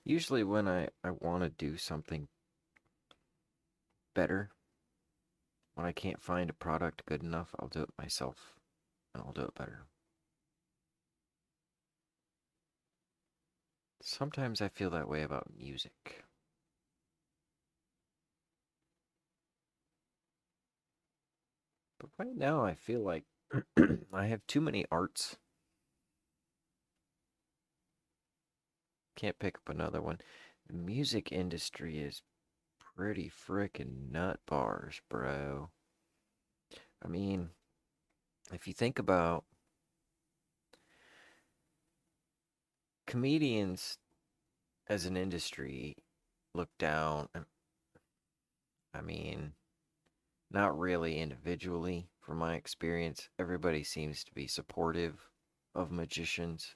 Usually when I want to do something better, when I can't find a product good enough, I'll do it myself and I'll do it better. Sometimes I feel that way about music. But right now I feel like I have too many arts. Can't pick up another one. The music industry is pretty frickin' nut bars, bro. I mean, if you think about comedians as an industry, look down, I mean, not really individually, from my experience. Everybody seems to be supportive of magicians,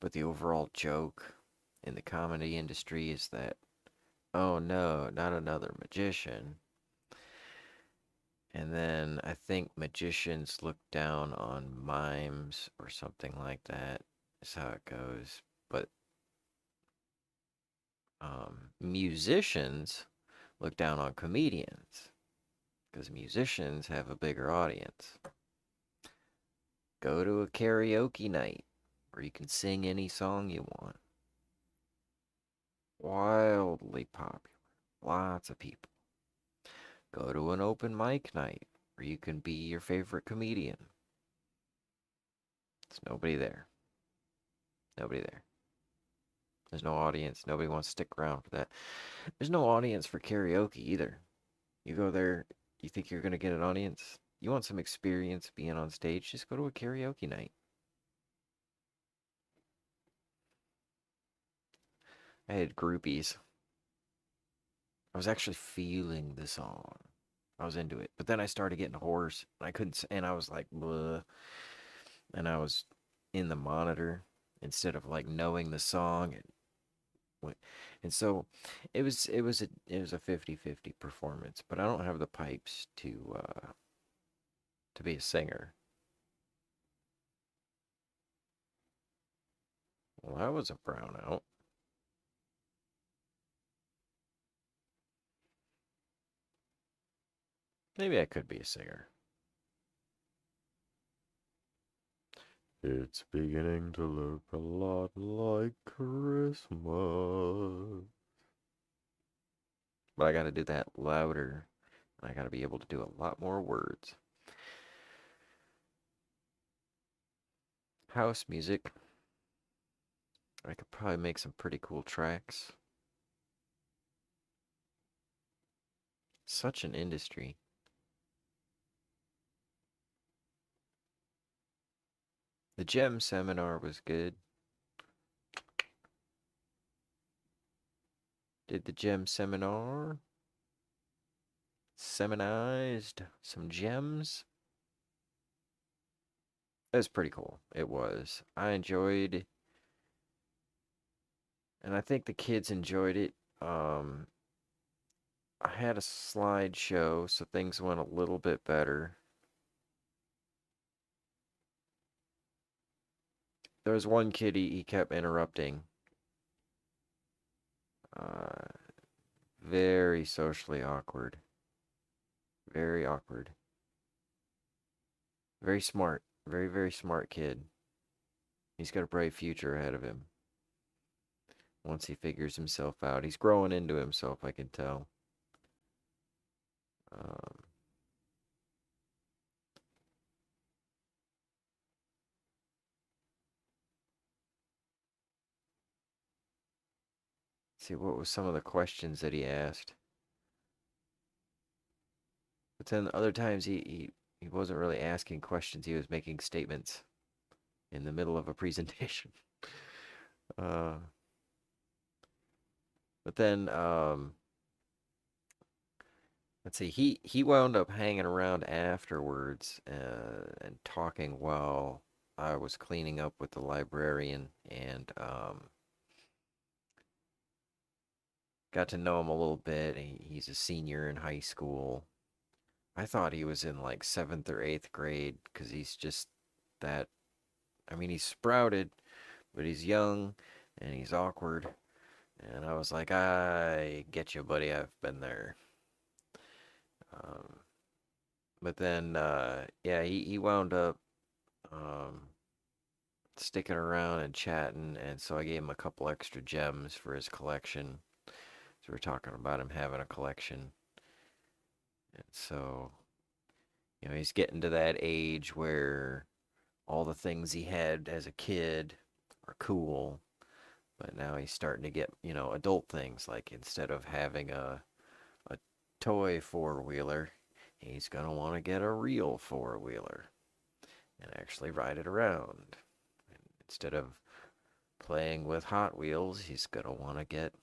but the overall joke in the comedy industry is that, oh no, not another magician. And then I think magicians look down on mimes or something like that, is how it goes. But musicians look down on comedians because musicians have a bigger audience. Go to a karaoke night where you can sing any song you want. Wildly popular. Lots of people. Go to an open mic night where you can be your favorite comedian. There's nobody there. Nobody there. There's no audience. Nobody wants to stick around for that. There's no audience for karaoke either. You go there, you think you're going to get an audience? You want some experience being on stage? Just go to a karaoke night. I had groupies. I was actually feeling the song. I was into it. But then I started getting hoarse. And I couldn't, and I was like, bleh. And I was in the monitor instead of like knowing the song. And so it was a 50-50 performance, but I don't have the pipes to be a singer. Well, that was a brownout. Maybe I could be a singer. It's beginning to look a lot like Christmas. But I gotta do that louder. And I gotta be able to do a lot more words. House music. I could probably make some pretty cool tracks. Such an industry. The gem seminar was good. Did the gem seminar. Seminized some gems. It was pretty cool. It was. I enjoyed, and I think the kids enjoyed it. I had a slideshow, so things went a little bit better. There was one kid, he kept interrupting. Uh, very socially awkward. Very awkward. Very smart. Very, very smart kid. He's got a bright future ahead of him. Once he figures himself out. He's growing into himself, I can tell. Um, see, what was some of the questions that he asked? But then other times he wasn't really asking questions. He was making statements in the middle of a presentation. Uh, but then let's see. He wound up hanging around afterwards and talking while I was cleaning up with the librarian and got to know him a little bit. He's a senior in high school. I thought he was in like seventh or eighth grade because he's just that. I mean, he's sprouted, but he's young and he's awkward. And I was like, I get you, buddy. I've been there. Um, but then, yeah, he wound up um, sticking around and chatting, and so I gave him a couple extra gems for his collection. So we're talking about him having a collection, and so he's getting to that age where all the things he had as a kid are cool, but now he's starting to get adult things like instead of having a toy four-wheeler, he's gonna want to get a real four-wheeler and actually ride it around. And instead of playing with Hot Wheels, he's gonna want to get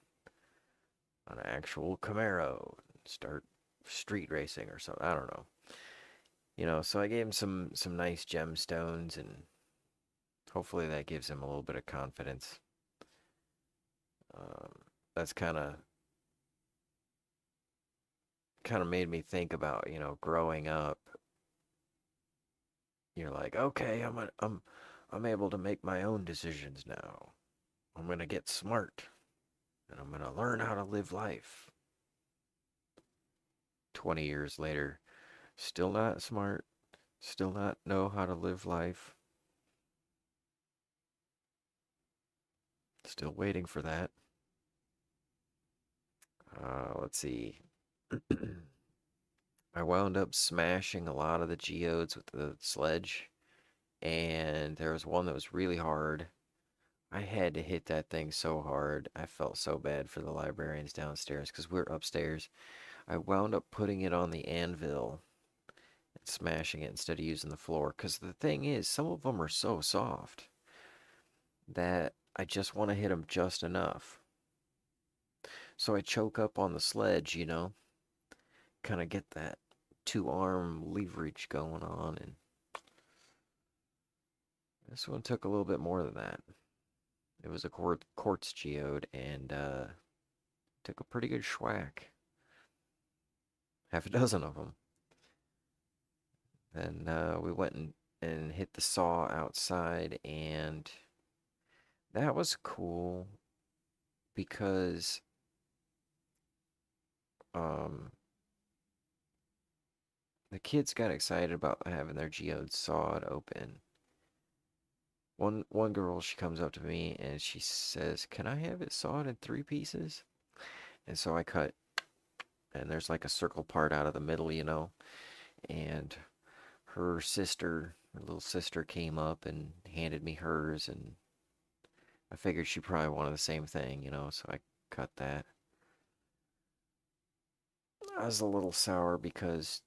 an actual Camaro and start street racing or something. I don't know. So I gave him some nice gemstones, and hopefully that gives him a little bit of confidence. Um, that's kind of made me think about growing up. You're like, okay, I'm able to make my own decisions now. I'm gonna get smart, and I'm gonna learn how to live life. 20 years later, still not smart, still not know how to live life. Still waiting for that. Let's see. I wound up smashing a lot of the geodes with the sledge, and there was one that was really hard. I had to hit that thing so hard. I felt so bad for the librarians downstairs because we're upstairs. I wound up putting it on the anvil and smashing it instead of using the floor. Because the thing is, some of them are so soft that I just want to hit them just enough. So I choke up on the sledge, kind of get that two-arm leverage going on. And this one took a little bit more than that. It was a quartz geode and took a pretty good schwack. Half a dozen of them. Then we went and hit the saw outside, and that was cool because um, the kids got excited about having their geodes sawed open. One girl, she comes up to me and she says, "Can I have it sawed in three pieces?" And so I cut, and there's like a circle part out of the middle, and her little sister came up and handed me hers, and I figured she probably wanted the same thing, so I cut that. I was a little sour because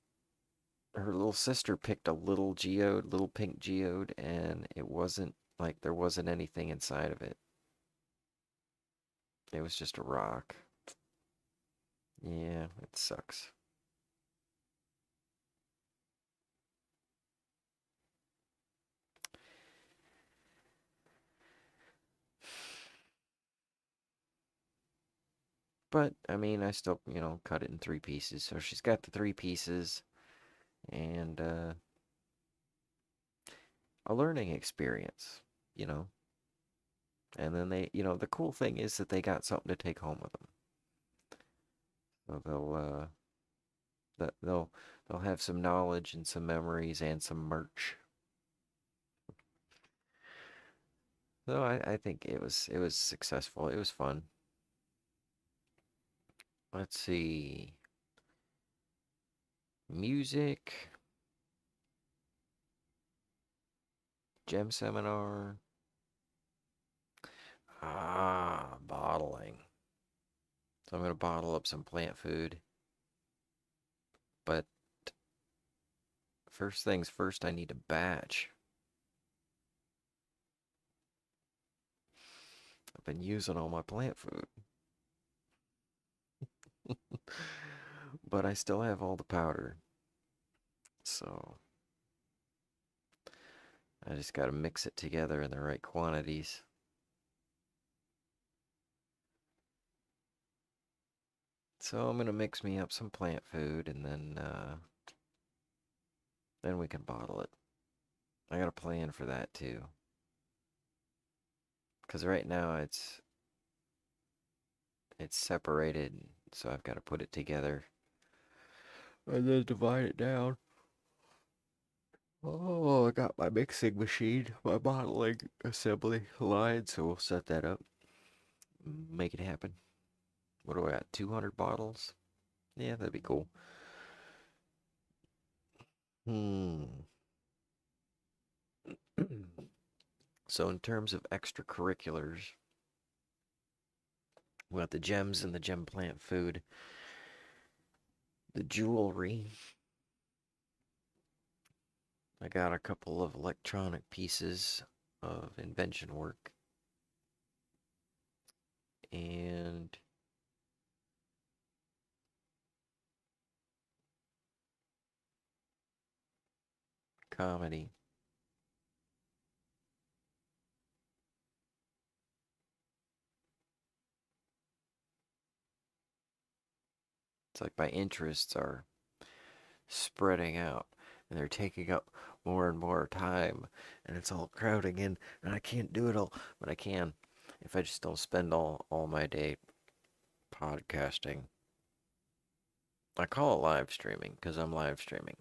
her little sister picked a little geode, little pink geode, and it wasn't like there wasn't anything inside of it. It was just a rock. Yeah, it sucks. But I mean, I still, cut it in three pieces. So she's got the three pieces and a learning experience, you know. And then the cool thing is that they got something to take home with them. So they'll have some knowledge and some memories and some merch. So I think it was successful. It was fun. Let's see. Music, gem seminar. Bottling. So I'm gonna bottle up some plant food. But first things first, I need to batch. I've been using all my plant food. But I still have all the powder. So I just got to mix it together in the right quantities. So I'm going to mix me up some plant food, and then we can bottle it. I got a plan for that too. Because right now it's separated, so I've got to put it together and then divide it down. Oh, I got my mixing machine, my bottling assembly line, so we'll set that up. Make it happen. What do I got? 200 bottles? Yeah, that'd be cool. Hmm. So in terms of extracurriculars, we got the gems and the gem plant food, the jewelry. I got a couple of electronic pieces of invention work. And comedy. It's like my interests are spreading out and they're taking up more and more time and it's all crowding in and I can't do it all, but I can if I just don't spend all my day podcasting. I call it live streaming because I'm live streaming.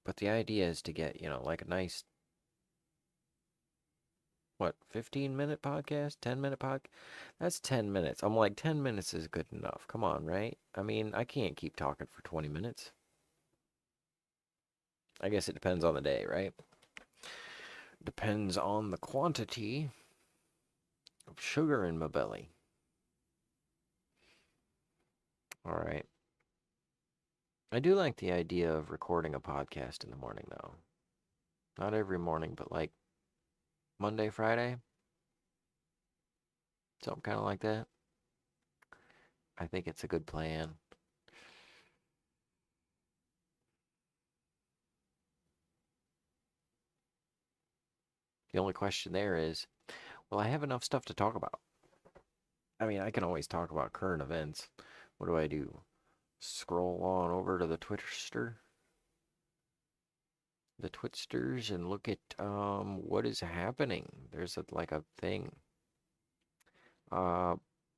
But the idea is to get, like a nice, what, 15-minute podcast? 10-minute podcast? That's 10 minutes. I'm like, 10 minutes is good enough. Come on, right? I mean, I can't keep talking for 20 minutes. I guess it depends on the day, right? Depends on the quantity of sugar in my belly. All right. I do like the idea of recording a podcast in the morning, though. Not every morning, but like Monday, Friday. Something kind of like that. I think it's a good plan. The only question there is, will I have enough stuff to talk about? I mean, I can always talk about current events. What do I do? Scroll on over to the Twitsters and look at what is happening. There's like a thing. Uh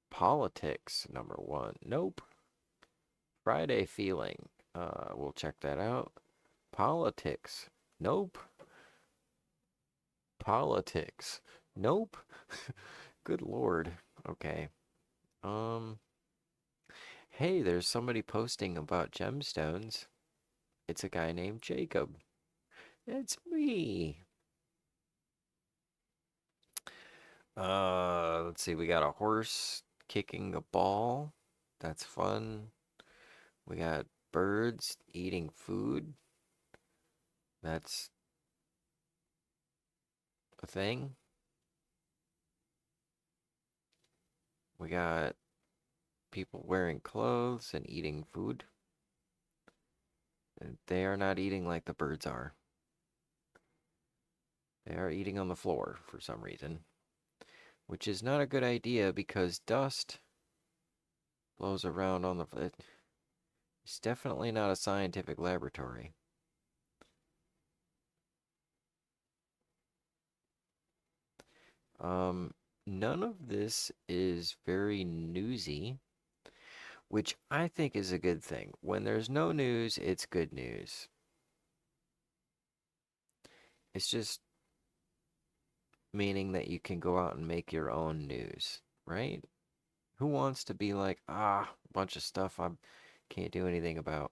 Politics number 1. Nope. Friday feeling. We'll check that out. Politics. Nope. Politics. Nope. Good lord. Okay. Um Hey, there's somebody posting about gemstones. It's a guy named Jacob. It's me. Let's see. We got a horse kicking a ball. That's fun. We got birds eating food. That's a thing. We got people wearing clothes and eating food. They are not eating like the birds are. They are eating on the floor for some reason, which is not a good idea because dust blows around on the. It's definitely not a scientific laboratory. None of this is very newsy, which I think is a good thing. When there's no news, it's good news. It's just meaning that you can go out and make your own news, right? Who wants to be like, a bunch of stuff I can't do anything about?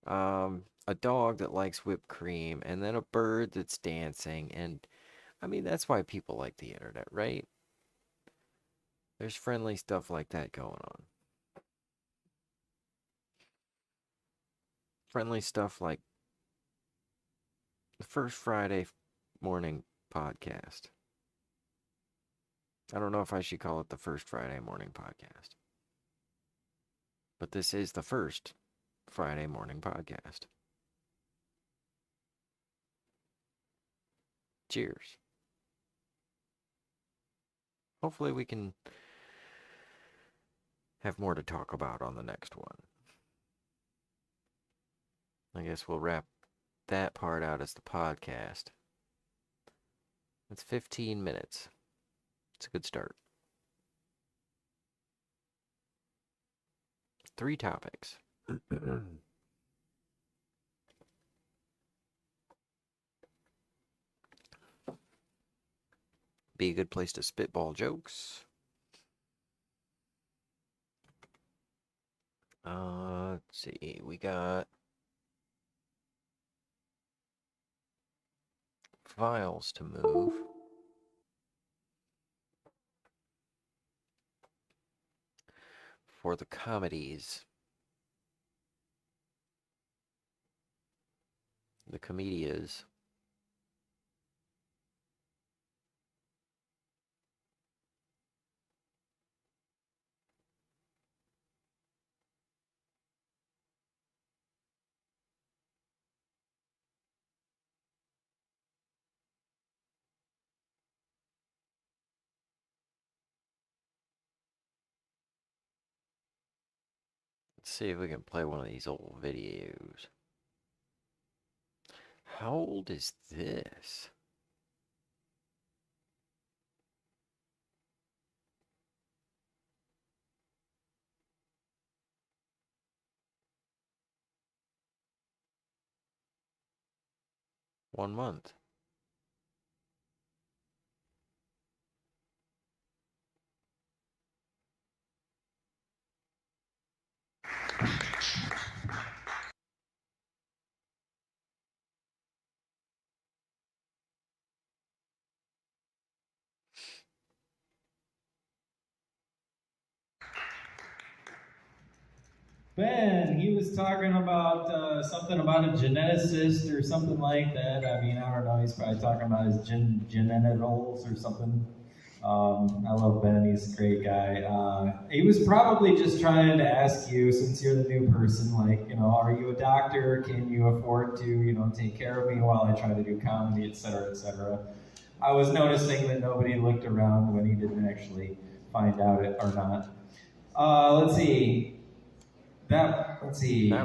A dog that likes whipped cream, and then a bird that's dancing, and I mean, that's why people like the internet, right? There's friendly stuff like that going on. Friendly stuff like the first Friday morning podcast. I don't know if I should call it the first Friday morning podcast, but this is the first Friday morning podcast. Cheers. Hopefully we can have more to talk about on the next one. I guess we'll wrap that part out as the podcast. It's 15 minutes. It's a good start. 3 topics. Be a good place to spitball jokes. Let's see. We got files to move. For the comedies. The comedias. Let's see if we can play one of these old videos. How old is this? One month. Ben, he was talking about something about a geneticist or something like that. I mean, I don't know. He's probably talking about his genitals or something. I love Ben. He's a great guy. He was probably just trying to ask you, since you're the new person, like, are you a doctor? Can you afford to, take care of me while I try to do comedy, et cetera, et cetera. I was noticing that nobody looked around when he didn't actually find out it or not. Let's see. That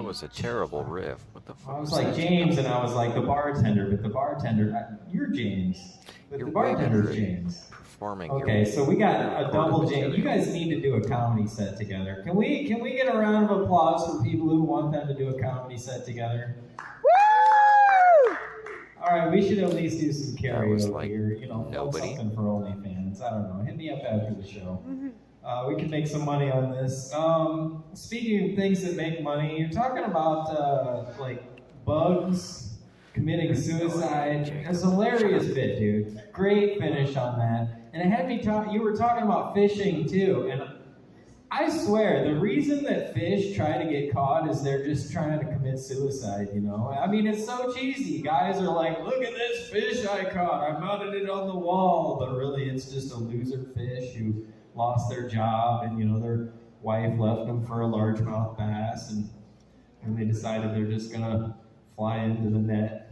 was a terrible riff. What the fuck? I was like James, and I was like the bartender, but the bartender, you're James. But the bartender's James. Performing. Okay, so we got a double James. You guys need to do a comedy set together. Can we get a round of applause for people who want them to do a comedy set together? Woo! All right, we should at least do some karaoke here. Something for OnlyFans. I don't know. Hit me up after the show. We can make some money on this. Speaking of things that make money, you're talking about like bugs committing suicide. It's a hilarious bit, dude. Great finish on that. And it had me you were talking about fishing too. And I swear, the reason that fish try to get caught is they're just trying to commit suicide, I mean, it's so cheesy. Guys are like, look at this fish I caught. I mounted it on the wall. But really, it's just a loser fish who lost their job, and their wife left them for a largemouth bass, and they decided they're just gonna fly into the net.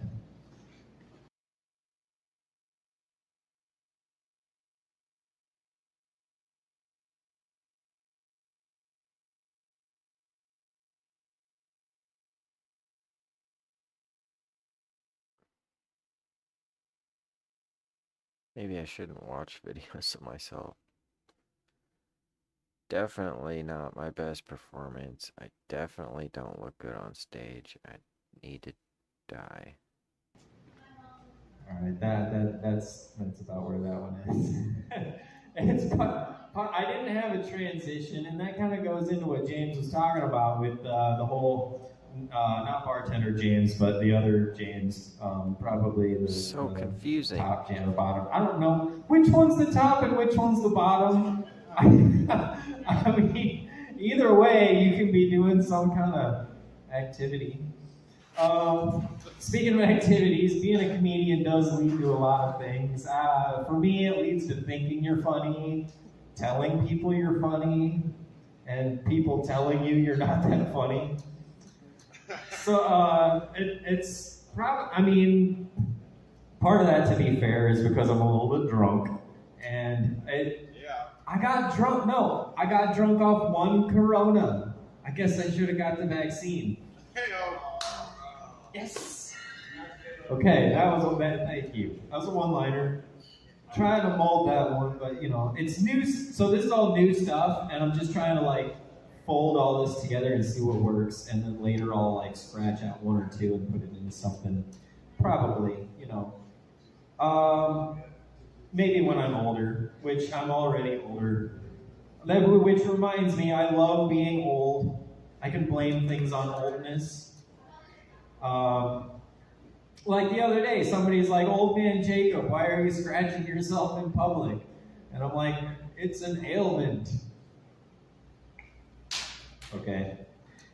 Maybe I shouldn't watch videos of myself. Definitely not my best performance. I definitely don't look good on stage. I need to die. All right, that's about where that one is. I didn't have a transition, and that kind of goes into what James was talking about with the whole, not bartender James, but the other James, probably the confusing. Top James or bottom. I don't know which one's the top and which one's the bottom. I mean, either way, you can be doing some kind of activity. Speaking of activities, being a comedian does lead to a lot of things. For me, it leads to thinking you're funny, telling people you're funny, and people telling you you're not that funny. So it's probably, I mean, Part of that, to be fair, is because I'm a little bit drunk. And I got drunk. No, I got drunk off one Corona. I guess I should have got the vaccine. Yes. Okay, that was a bad. Thank you. That was a one-liner. Trying to mold that one, but you know, it's new. So this is all new stuff, and I'm just trying to like fold all this together and see what works, and then later I'll like scratch out one or two and put it into something. Probably, you know. Maybe when I'm older, which I'm already older. Which reminds me, I love being old. I can blame things on oldness. Like the other day, somebody's like, "Old man Jacob, why are you scratching yourself in public?" And I'm like, "It's an ailment." Okay.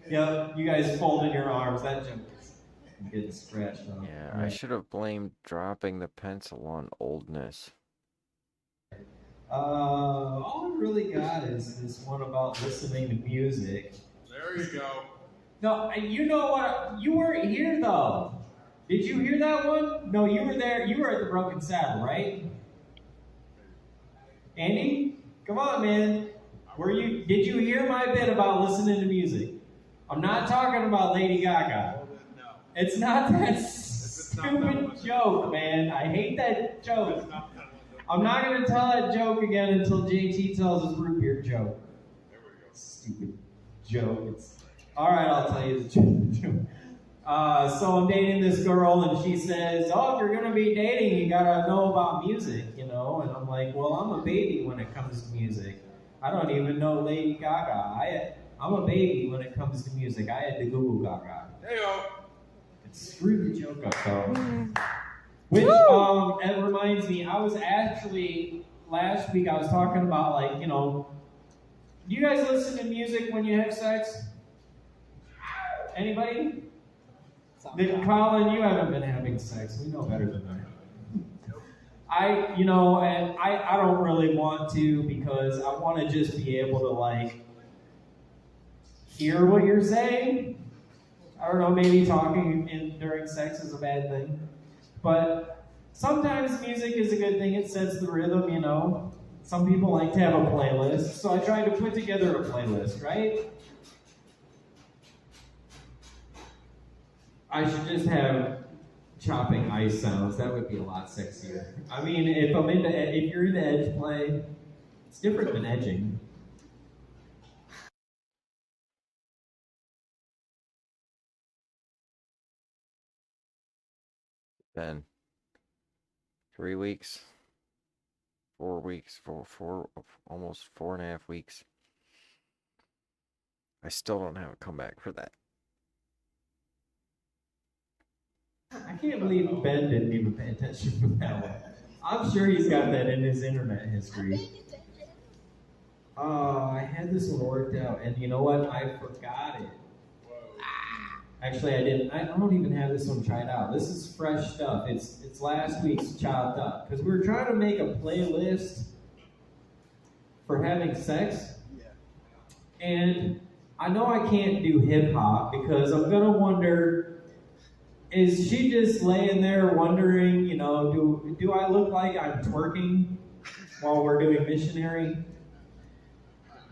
Yeah, you guys folded your arms. That joke is getting scratched on. Yeah, right. I should have blamed dropping the pencil on oldness. All I really got is this one about listening to music. There you go. No, you know what? You weren't here though. Did you hear that one? No, you were there. You were at the Broken Saddle, right? Andy, come on, man. Were you? Did you hear my bit about listening to music? I'm not talking about Lady Gaga. No. It's not that stupid joke, man. I hate that joke. I'm not going to tell that joke again until JT tells his root beer joke. There we go. Stupid joke. All right, I'll tell you the joke. So I'm dating this girl, and she says, "Oh, if you're going to be dating, you got to know about music, you know?" And I'm like, "Well, I'm a baby when it comes to music. I don't even know Lady Gaga. I'm a baby when it comes to music. I had to Google Gaga." Hey-o. And screw the joke up, though. Which, it reminds me, I was actually, last week I was talking about, like, you know, do you guys listen to music when you have sex? Anybody? Colin, you haven't been having sex. We know better than that. I don't really want to, because I want to just be able to, like, hear what you're saying. I don't know, maybe talking during sex is a bad thing. But sometimes music is a good thing. It sets the rhythm, you know. Some people like to have a playlist. So I tried to put together a playlist, right? I should just have chopping ice sounds. That would be a lot sexier. I mean, if you're into edge play, it's different than edging. Been 3 weeks, 4 weeks, almost 4.5 weeks. I still don't have a comeback for that. I can't believe Ben didn't even pay attention for that one. I'm sure he's got that in his internet history. I had this one worked out, and you know what? I forgot it. Actually, I didn't. I don't even have this one tried out. This is fresh stuff. It's last week's chopped up, because we were trying to make a playlist for having sex. And I know I can't do hip hop, because I'm gonna wonder, is she just laying there wondering, you know, do I look like I'm twerking while we're doing missionary?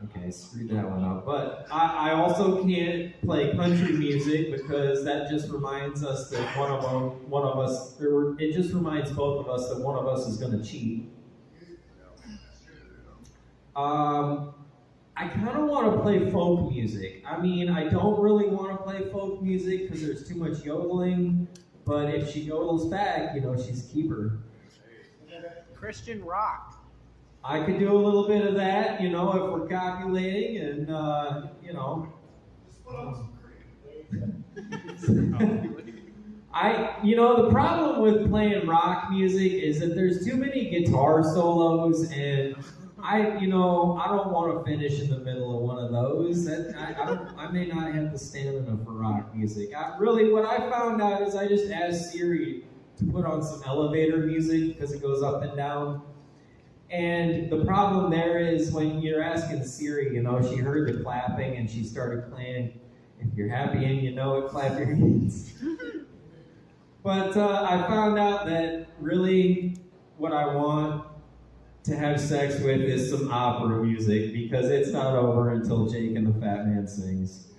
Okay, screwed that one up. But I also can't play country music, because that just reminds us that it just reminds both of us that one of us is going to cheat. I kind of want to play folk music. I mean, I don't really want to play folk music because there's too much yodeling, but if she yodels back, you know, she's a keeper. Christian rock. I could do a little bit of that, you know, if we're copulating, and, you know. The problem with playing rock music is that there's too many guitar solos, and I don't want to finish in the middle of one of those. I may not have the stamina for rock music. What I found out is I just asked Siri to put on some elevator music, because it goes up and down. And the problem there is, when you're asking Siri, you know, she heard the clapping and she started playing "If You're Happy and You Know It, Clap Your Hands." But I found out that really, what I want to have sex with is some opera music because it's not over until Jake and the Fat Man sings.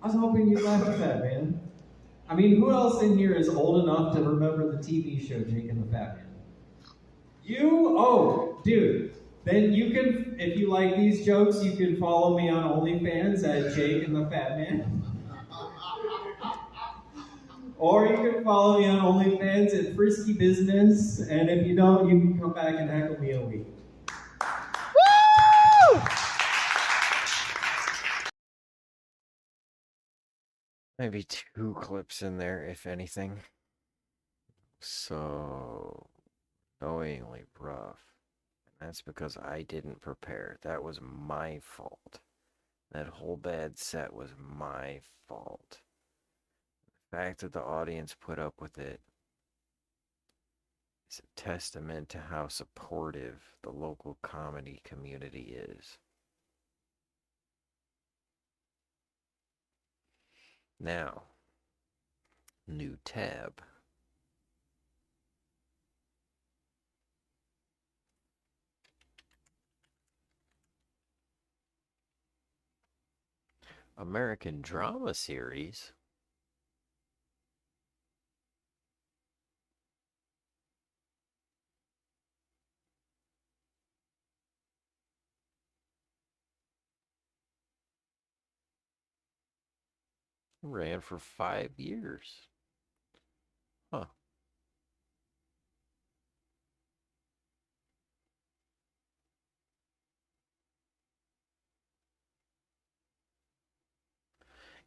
I was hoping you'd laugh at that, man. I mean, who else in here is old enough to remember the TV show Jake and the Fat Man? You? Oh, dude. Then you can, if you like these jokes, you can follow me on OnlyFans at Jake and the Fat Man. Or you can follow me on OnlyFans at Frisky Business. And if you don't, you can come back and heckle me a week. Woo! Maybe 2 clips in there, if anything. So annoyingly rough. And that's because I didn't prepare. That was my fault. That whole bad set was my fault. The fact that the audience put up with it is a testament to how supportive the local comedy community is. Now, new tab. American drama series. Ran for 5 years. Huh.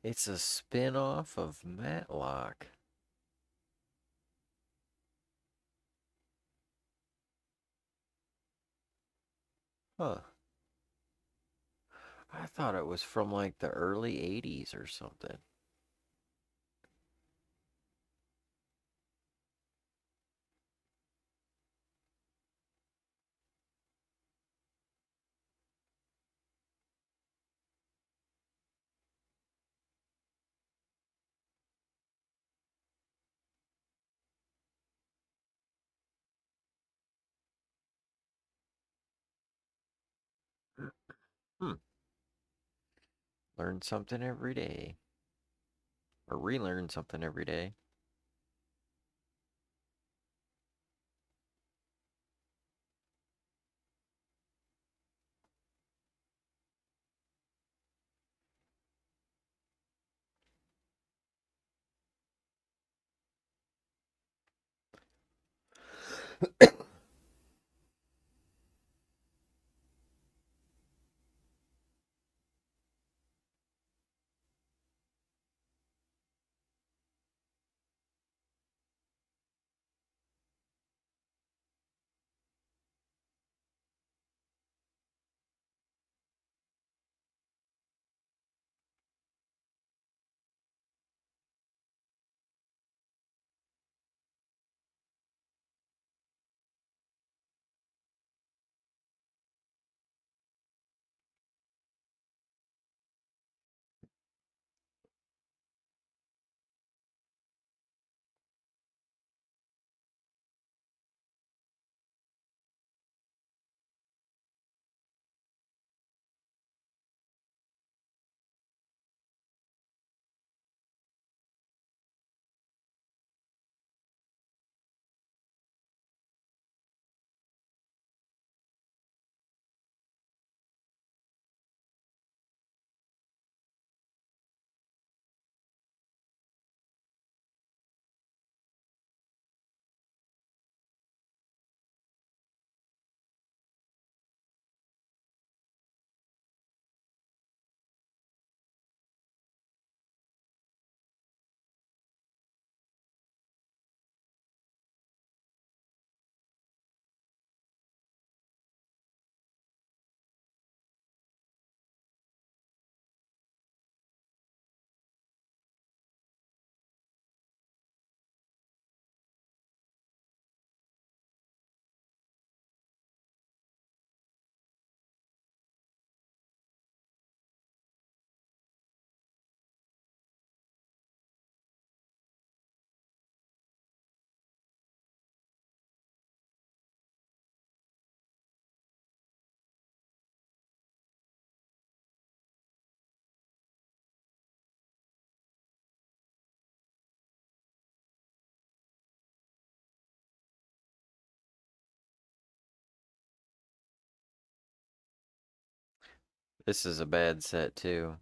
It's a spin-off of Matlock. Huh. I thought it was from like the early 80s or something. Hmm. Learn something every day. Or relearn something every day. This is a bad set too.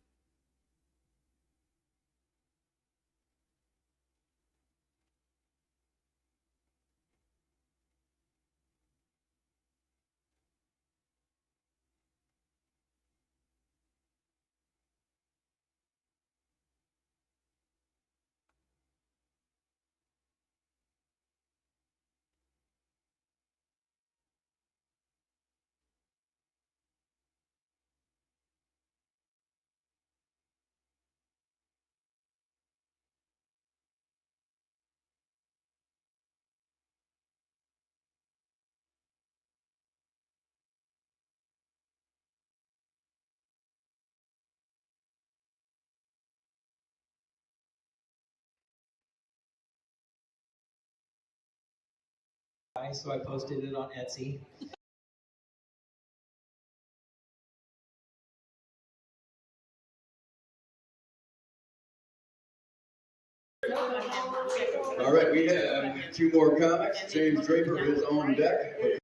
So I posted it on Etsy. All right, we have two more comics. James Draper is on deck.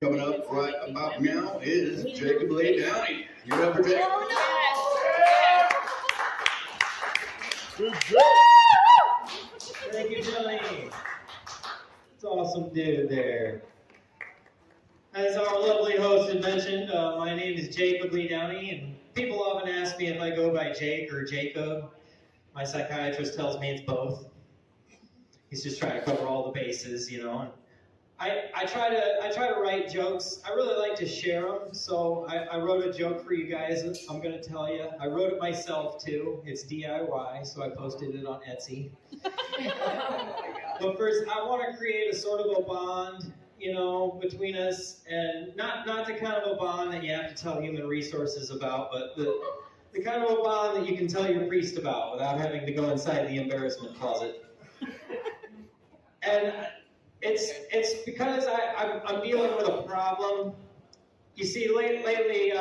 Coming up right about now is Jacob Lee Downey. Give it up for Jacob. Thank you, Johnny. It's awesome dude there. As our lovely host had mentioned, my name is Jacob Lee Downey, and people often ask me if I go by Jake or Jacob. My psychiatrist tells me it's both. He's just trying to cover all the bases, you know. I try to write jokes. I really like to share them, so I wrote a joke for you guys. I'm going to tell you. I wrote it myself too. It's DIY, so I posted it on Etsy. But first, I want to create a sort of a bond, you know, between us, and not the kind of a bond that you have to tell human resources about, but the kind of a bond that you can tell your priest about without having to go inside the embarrassment closet. And it's because I'm dealing with a problem. You see, lately,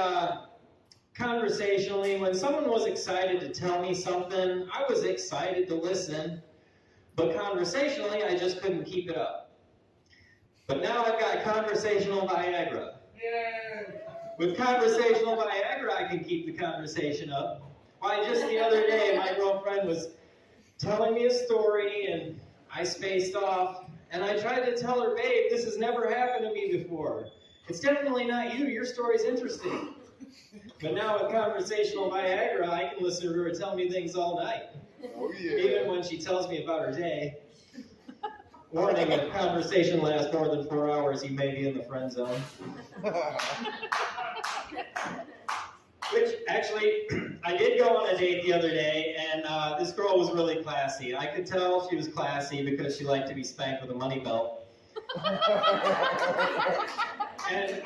conversationally, when someone was excited to tell me something, I was excited to listen, but conversationally, I just couldn't keep it up. But now I've got conversational Viagra. Yeah. With conversational Viagra, I can keep the conversation up. Why, just the other day, my girlfriend was telling me a story, and I spaced off, and I tried to tell her, babe, this has never happened to me before. It's definitely not you. Your story's interesting. But now with conversational Viagra, I can listen to her tell me things all night. Oh, yeah. Even when she tells me about her day. Warning, if conversation lasts more than 4 hours, you may be in the friend zone. Which, actually, I did go on a date the other day, and this girl was really classy. I could tell she was classy because she liked to be spanked with a money belt. And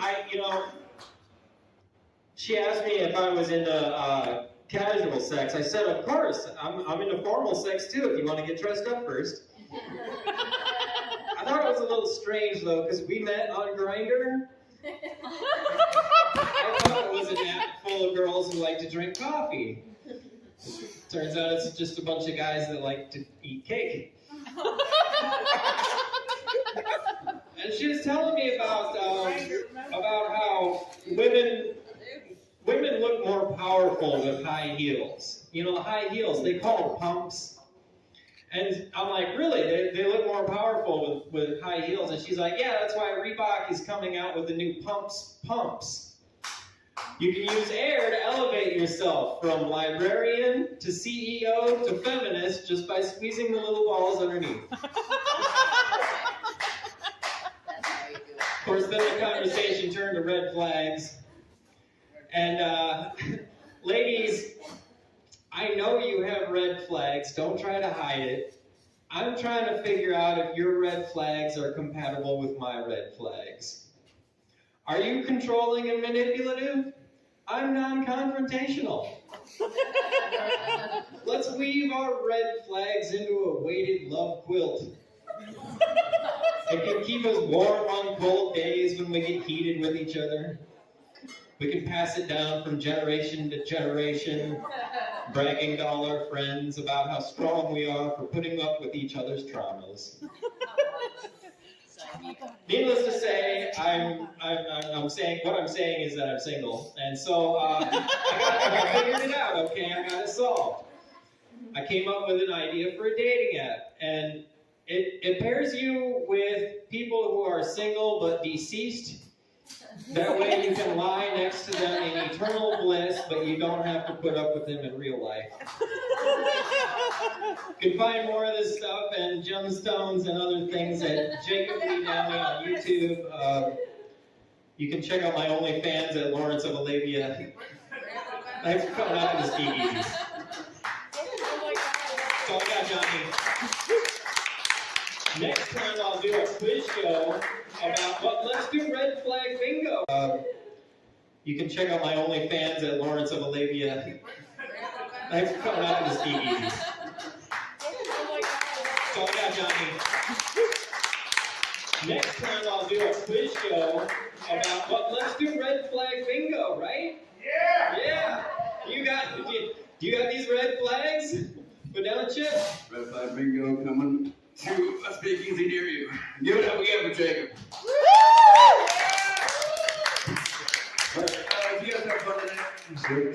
she asked me if I was into casual sex. I said, of course, I'm into formal sex too, if you want to get dressed up first. I thought it was a little strange, though, because we met on Grindr. I thought it was an app full of girls who like to drink coffee. Turns out it's just a bunch of guys that like to eat cake. And she was telling me about how women look more powerful with high heels. You know, high heels, they call them pumps. And I'm like, really? They look more powerful with high heels? And she's like, yeah, that's why Reebok is coming out with the new pumps. You can use air to elevate yourself from librarian to CEO to feminist just by squeezing the little balls underneath. Of course, then the conversation turned to red flags. And ladies, I know you have red flags. Don't try to hide it. I'm trying to figure out if your red flags are compatible with my red flags. Are you controlling and manipulative? I'm non-confrontational. Let's weave our red flags into a weighted love quilt. It can keep us warm on cold days when we get heated with each other. We can pass it down from generation to generation, bragging to all our friends about how strong we are for putting up with each other's traumas. Needless to say, I'm saying what I'm saying is that I'm single, and so I figured it out. Okay, I got it solved. I came up with an idea for a dating app, and it pairs you with people who are single but deceased. That way you can lie next to them in eternal bliss, but you don't have to put up with them in real life. You can find more of this stuff and gemstones and other things at Jacob Lee Downey on YouTube. You can check out my OnlyFans at Lawrence of Arabia. Thanks for coming out to the speakeasies. That's all I got, Johnny. Next time I'll do a quiz show about let's do red flag bingo. You can check out my OnlyFans at Lawrence of Arabia. Thanks for coming out to the speakeasies. That's all I got, Johnny. Next time I'll do a quiz show about let's do red flag bingo, right? Yeah. Yeah. Do you got these red flags? Put down the chip. Red flag bingo coming to a speakeasy near you. Give it up again for Jacob.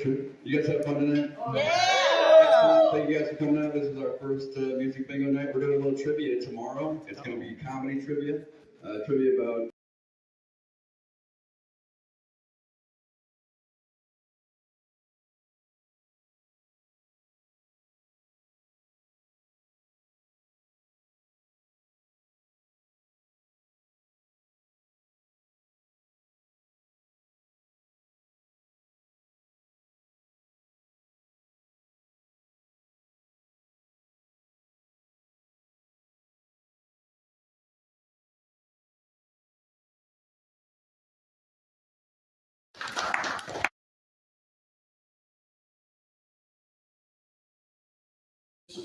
picture. You guys have fun tonight? Yeah! Thank you guys for coming out. This is our first music bingo night. We're doing a little trivia tomorrow. It's going to be comedy trivia. Trivia about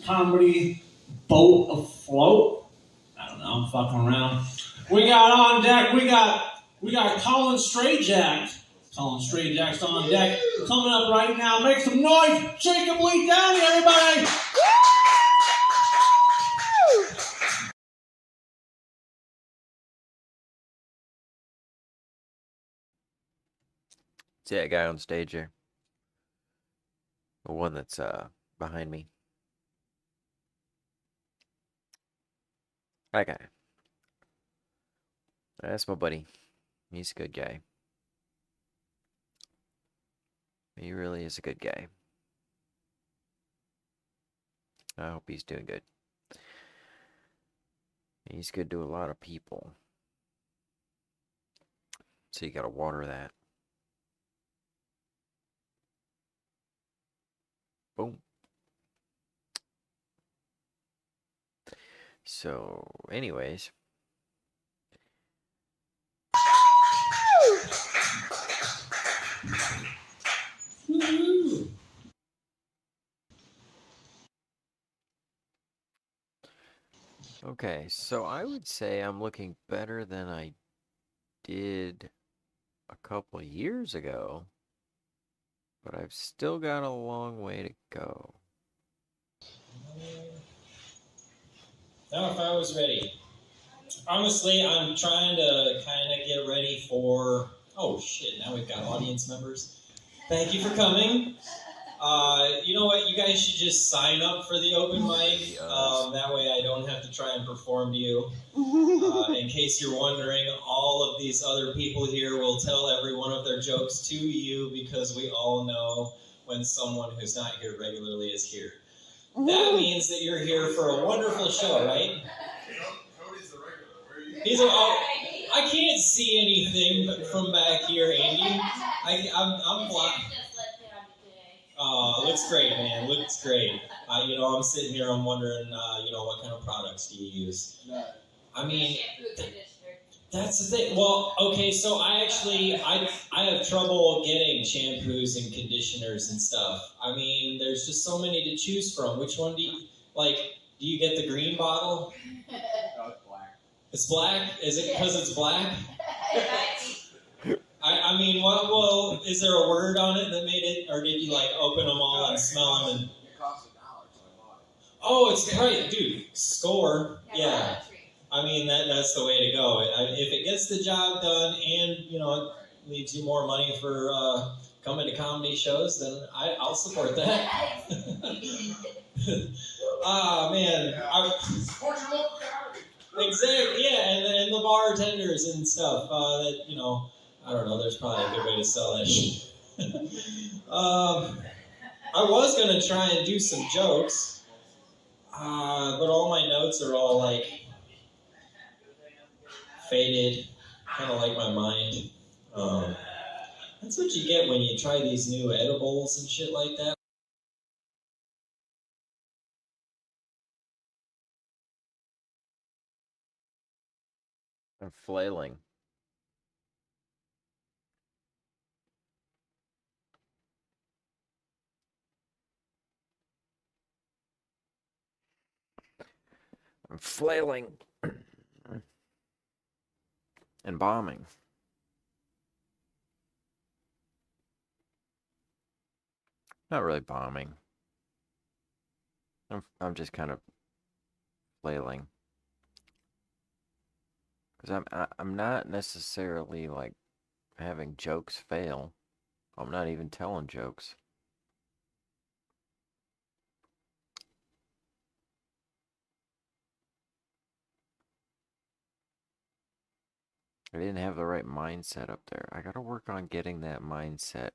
comedy boat afloat. I don't know, I'm fucking around. We got on deck, we got Colin Strayjack. Colin Strayjack's on deck. Coming up right now. Make some noise. Jacob Lee Downey, everybody. See that guy on stage there? The one that's behind me. That guy. That's my buddy. He's a good guy. He really is a good guy. I hope he's doing good. He's good to a lot of people. So you gotta water that. Boom. So, anyways. Woo-hoo. Okay, so I would say I'm looking better than I did a couple years ago, but I've still got a long way to go. Now, if I was ready. Honestly, I'm trying to kind of get ready for... Oh, shit, now we've got audience members. Thank you for coming. You know what? You guys should just sign up for the open mic. That way I don't have to try and perform to you. In case you're wondering, all of these other people here will tell every one of their jokes to you because we all know when someone who's not here regularly is here. That means that you're here for a wonderful show, right? Cody's the regular. Where are you? I can't see anything from back here, Andy. I'm blocked. Looks great, man. Looks great. I'm sitting here. I'm wondering, what kind of products do you use? I mean, that's the thing. Well, okay, so I have trouble getting shampoos and conditioners and stuff. I mean, there's just so many to choose from. Which one do you like? Do you get the green bottle? No, it's black. It's black? Is it because it's black? I mean, well, is there a word on it that made it, or did you open them all and smell them? And... It costs $1, so I bought it. Oh, it's right, dude. Score, yeah. I mean, that's the way to go. If it gets the job done, and it leaves you more money for coming to comedy shows, then I'll support that. Man, Support your local comedy. exactly, yeah, and the bartenders and stuff. I don't know. There's probably a good way to sell that shit. I was gonna try and do some jokes, but all my notes are all faded, kind of like my mind. That's what you get when you try these new edibles and shit like that. I'm flailing. I'm flailing. And bombing. Not really bombing. I'm just kind of flailing. Because I'm not necessarily having jokes fail. I'm not even telling jokes. I didn't have the right mindset up there. I gotta work on getting that mindset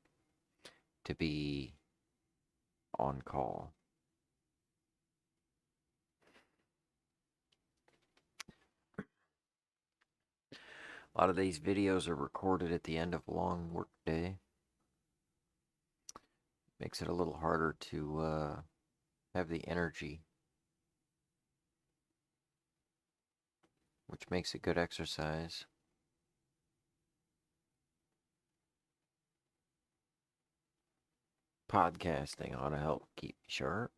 to be on call. A lot of these videos are recorded at the end of a long work day. Makes it a little harder to have the energy, which makes it good exercise. Podcasting ought to help keep me sharp.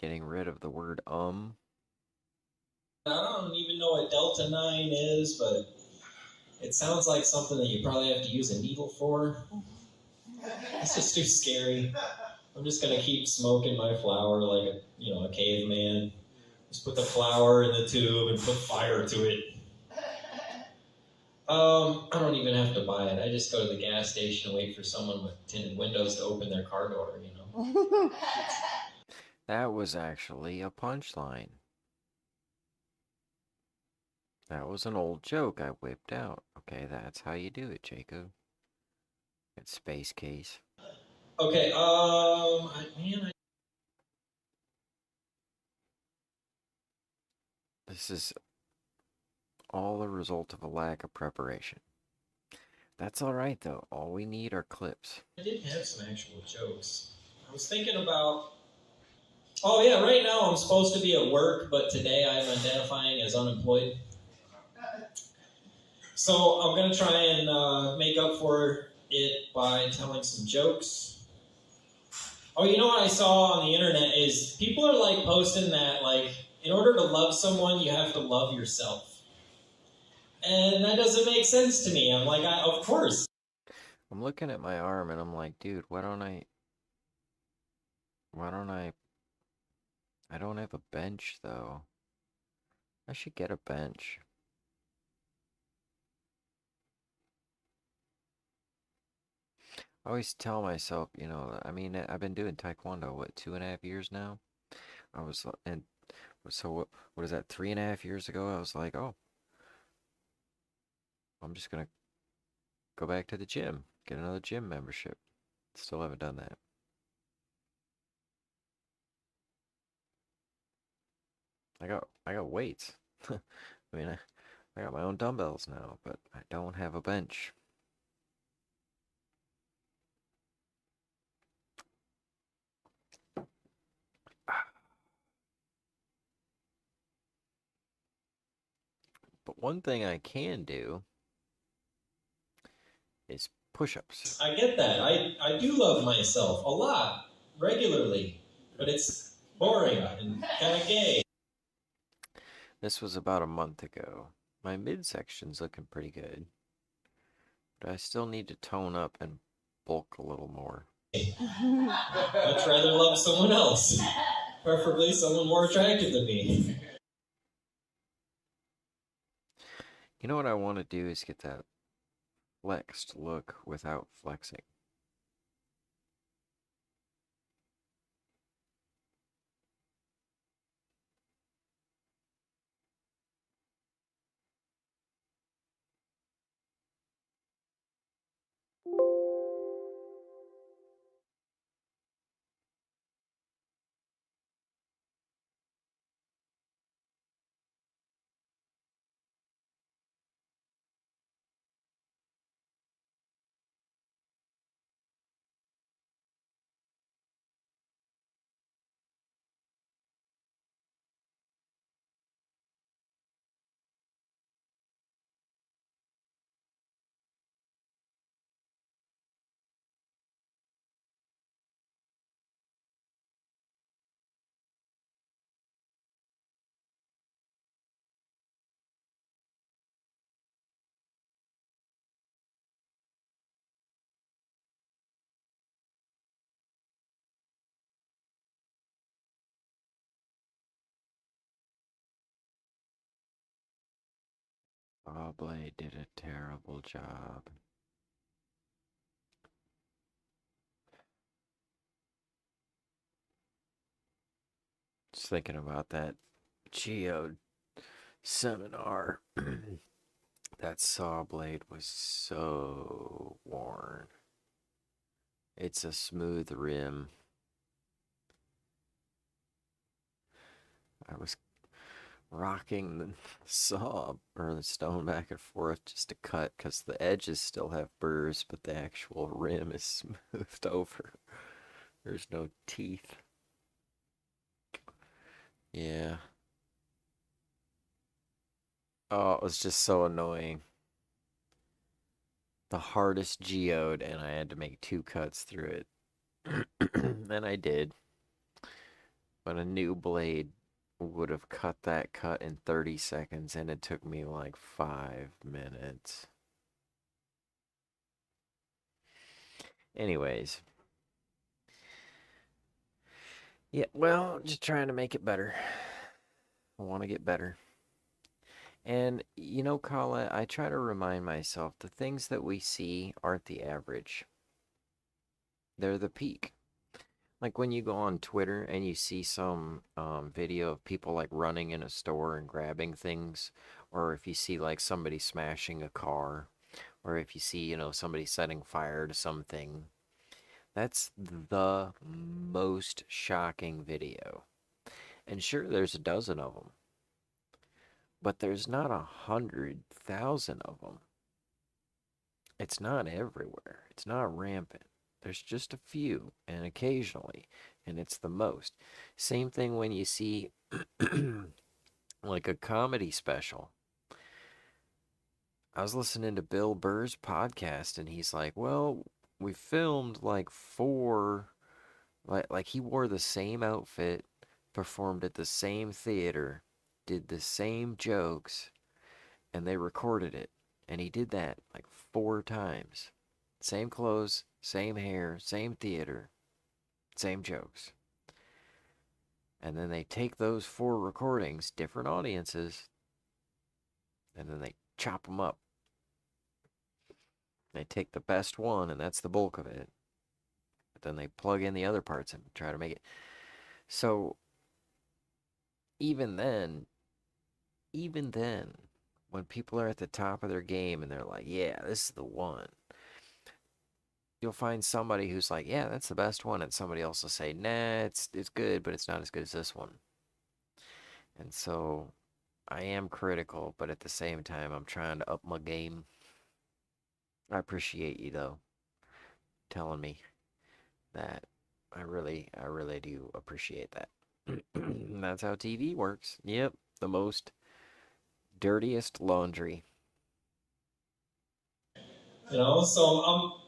Getting rid of the word I don't even know what Delta 9 is, but it sounds like something that you probably have to use a needle for. It's just too scary. I'm just gonna keep smoking my flower like a caveman. Just put the flower in the tube and put fire to it. I don't even have to buy it. I just go to the gas station and wait for someone with tinted windows to open their car door, That was actually a punchline. That was an old joke I whipped out. Okay, that's how you do it, Jacob. It's Space Case. Okay, This is all the result of a lack of preparation. That's alright, though. All we need are clips. I did have some actual jokes. I was thinking about... Oh yeah, right now I'm supposed to be at work, but today I'm identifying as unemployed. So I'm going to try and make up for it by telling some jokes. Oh, you know what I saw on the internet is people are like posting that like, in order to love someone, you have to love yourself. And that doesn't make sense to me. I'm like, of course. I'm looking at my arm and I'm like, dude, why don't I don't have a bench, though. I should get a bench. I always tell myself, I mean, I've been doing Taekwondo, what, 2.5 years now? And so what is that, 3.5 years ago? I was like, oh, I'm just gonna go back to the gym, get another gym membership. Still haven't done that. I got weights. I mean, I got my own dumbbells now, but I don't have a bench. But one thing I can do is push-ups. I get that. I do love myself a lot, regularly, but it's boring and kind of gay. This was about a month ago. My midsection's looking pretty good, but I still need to tone up and bulk a little more. I'd rather love someone else, preferably someone more attractive than me. You know what I want to do is get that flexed look without flexing. Blade did a terrible job. Just thinking about that Geo seminar. That saw blade was so worn. It's a smooth rim. I was rocking the saw or the stone back and forth just to cut because the edges still have burrs, but the actual rim is smoothed over. There's no teeth. Yeah. Oh, it was just so annoying. The hardest geode, and I had to make 2 cuts through it. And I did. But a new blade would have cut that cut in 30 seconds, and it took me like 5 minutes. Anyways. Yeah, well, just trying to make it better. I want to get better. And, you know, Colette, I try to remind myself the things that we see aren't the average. They're the peak. Like when you go on Twitter and you see some video of people like running in a store and grabbing things, or if you see like somebody smashing a car, or if you see, you know, somebody setting fire to something, that's the most shocking video. And sure, there's a dozen of them, but there's not 100,000 of them. It's not everywhere. It's not rampant. There's just a few, and occasionally, and it's the most. Same thing when you see like a comedy special. I was listening to Bill Burr's podcast, and he's like, well, we filmed like 4, like he wore the same outfit, performed at the same theater, did the same jokes, and they recorded it. And he did that like 4 times. Same clothes, same hair, same theater, same jokes. And then they take those 4 recordings, different audiences, and then they chop them up. They take the best one, and that's the bulk of it. But then they plug in the other parts and try to make it. So, even then, when people are at the top of their game and they're like, yeah, this is the one, you'll find somebody who's like, yeah, that's the best one, and somebody else will say, nah, it's good, but it's not as good as this one. And so I am critical, but at the same time, I'm trying to up my game. I appreciate you though, telling me that. I really do appreciate that. That's how TV works. Yep, the most dirtiest laundry. You know, so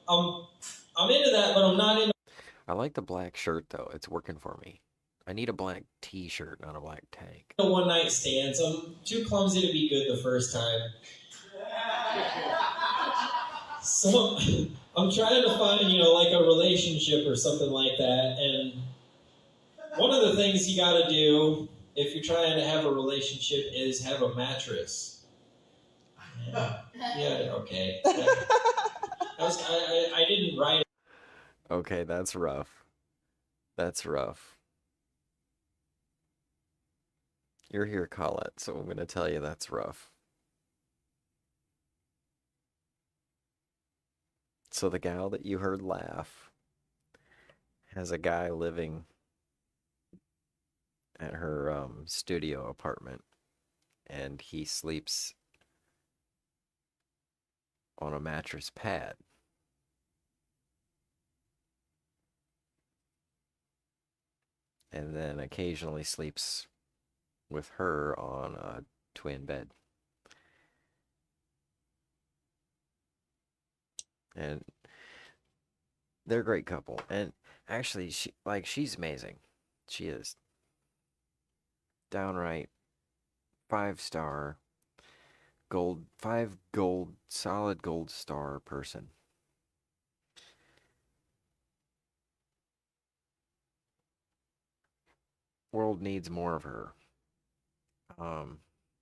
I'm into that, but I'm not into I like the black shirt though. It's working for me. I need a black t-shirt, not a black tank. the one night stands. I'm too clumsy to be good the first time. So I'm trying to find, you know, like a relationship or something like that. And one of the things you got to do if you're trying to have a relationship is have a mattress. Yeah, okay. I didn't write it. Okay, that's rough. That's rough. You're here, Colette, so I'm going to tell you that's rough. So the gal that you heard laugh has a guy living at her studio apartment, and he sleeps on a mattress pad. And then occasionally sleeps with her on a twin bed. And they're a great couple. And actually, she's amazing. She is. Downright 5-star gold, 5 gold, solid gold star person. World needs more of her.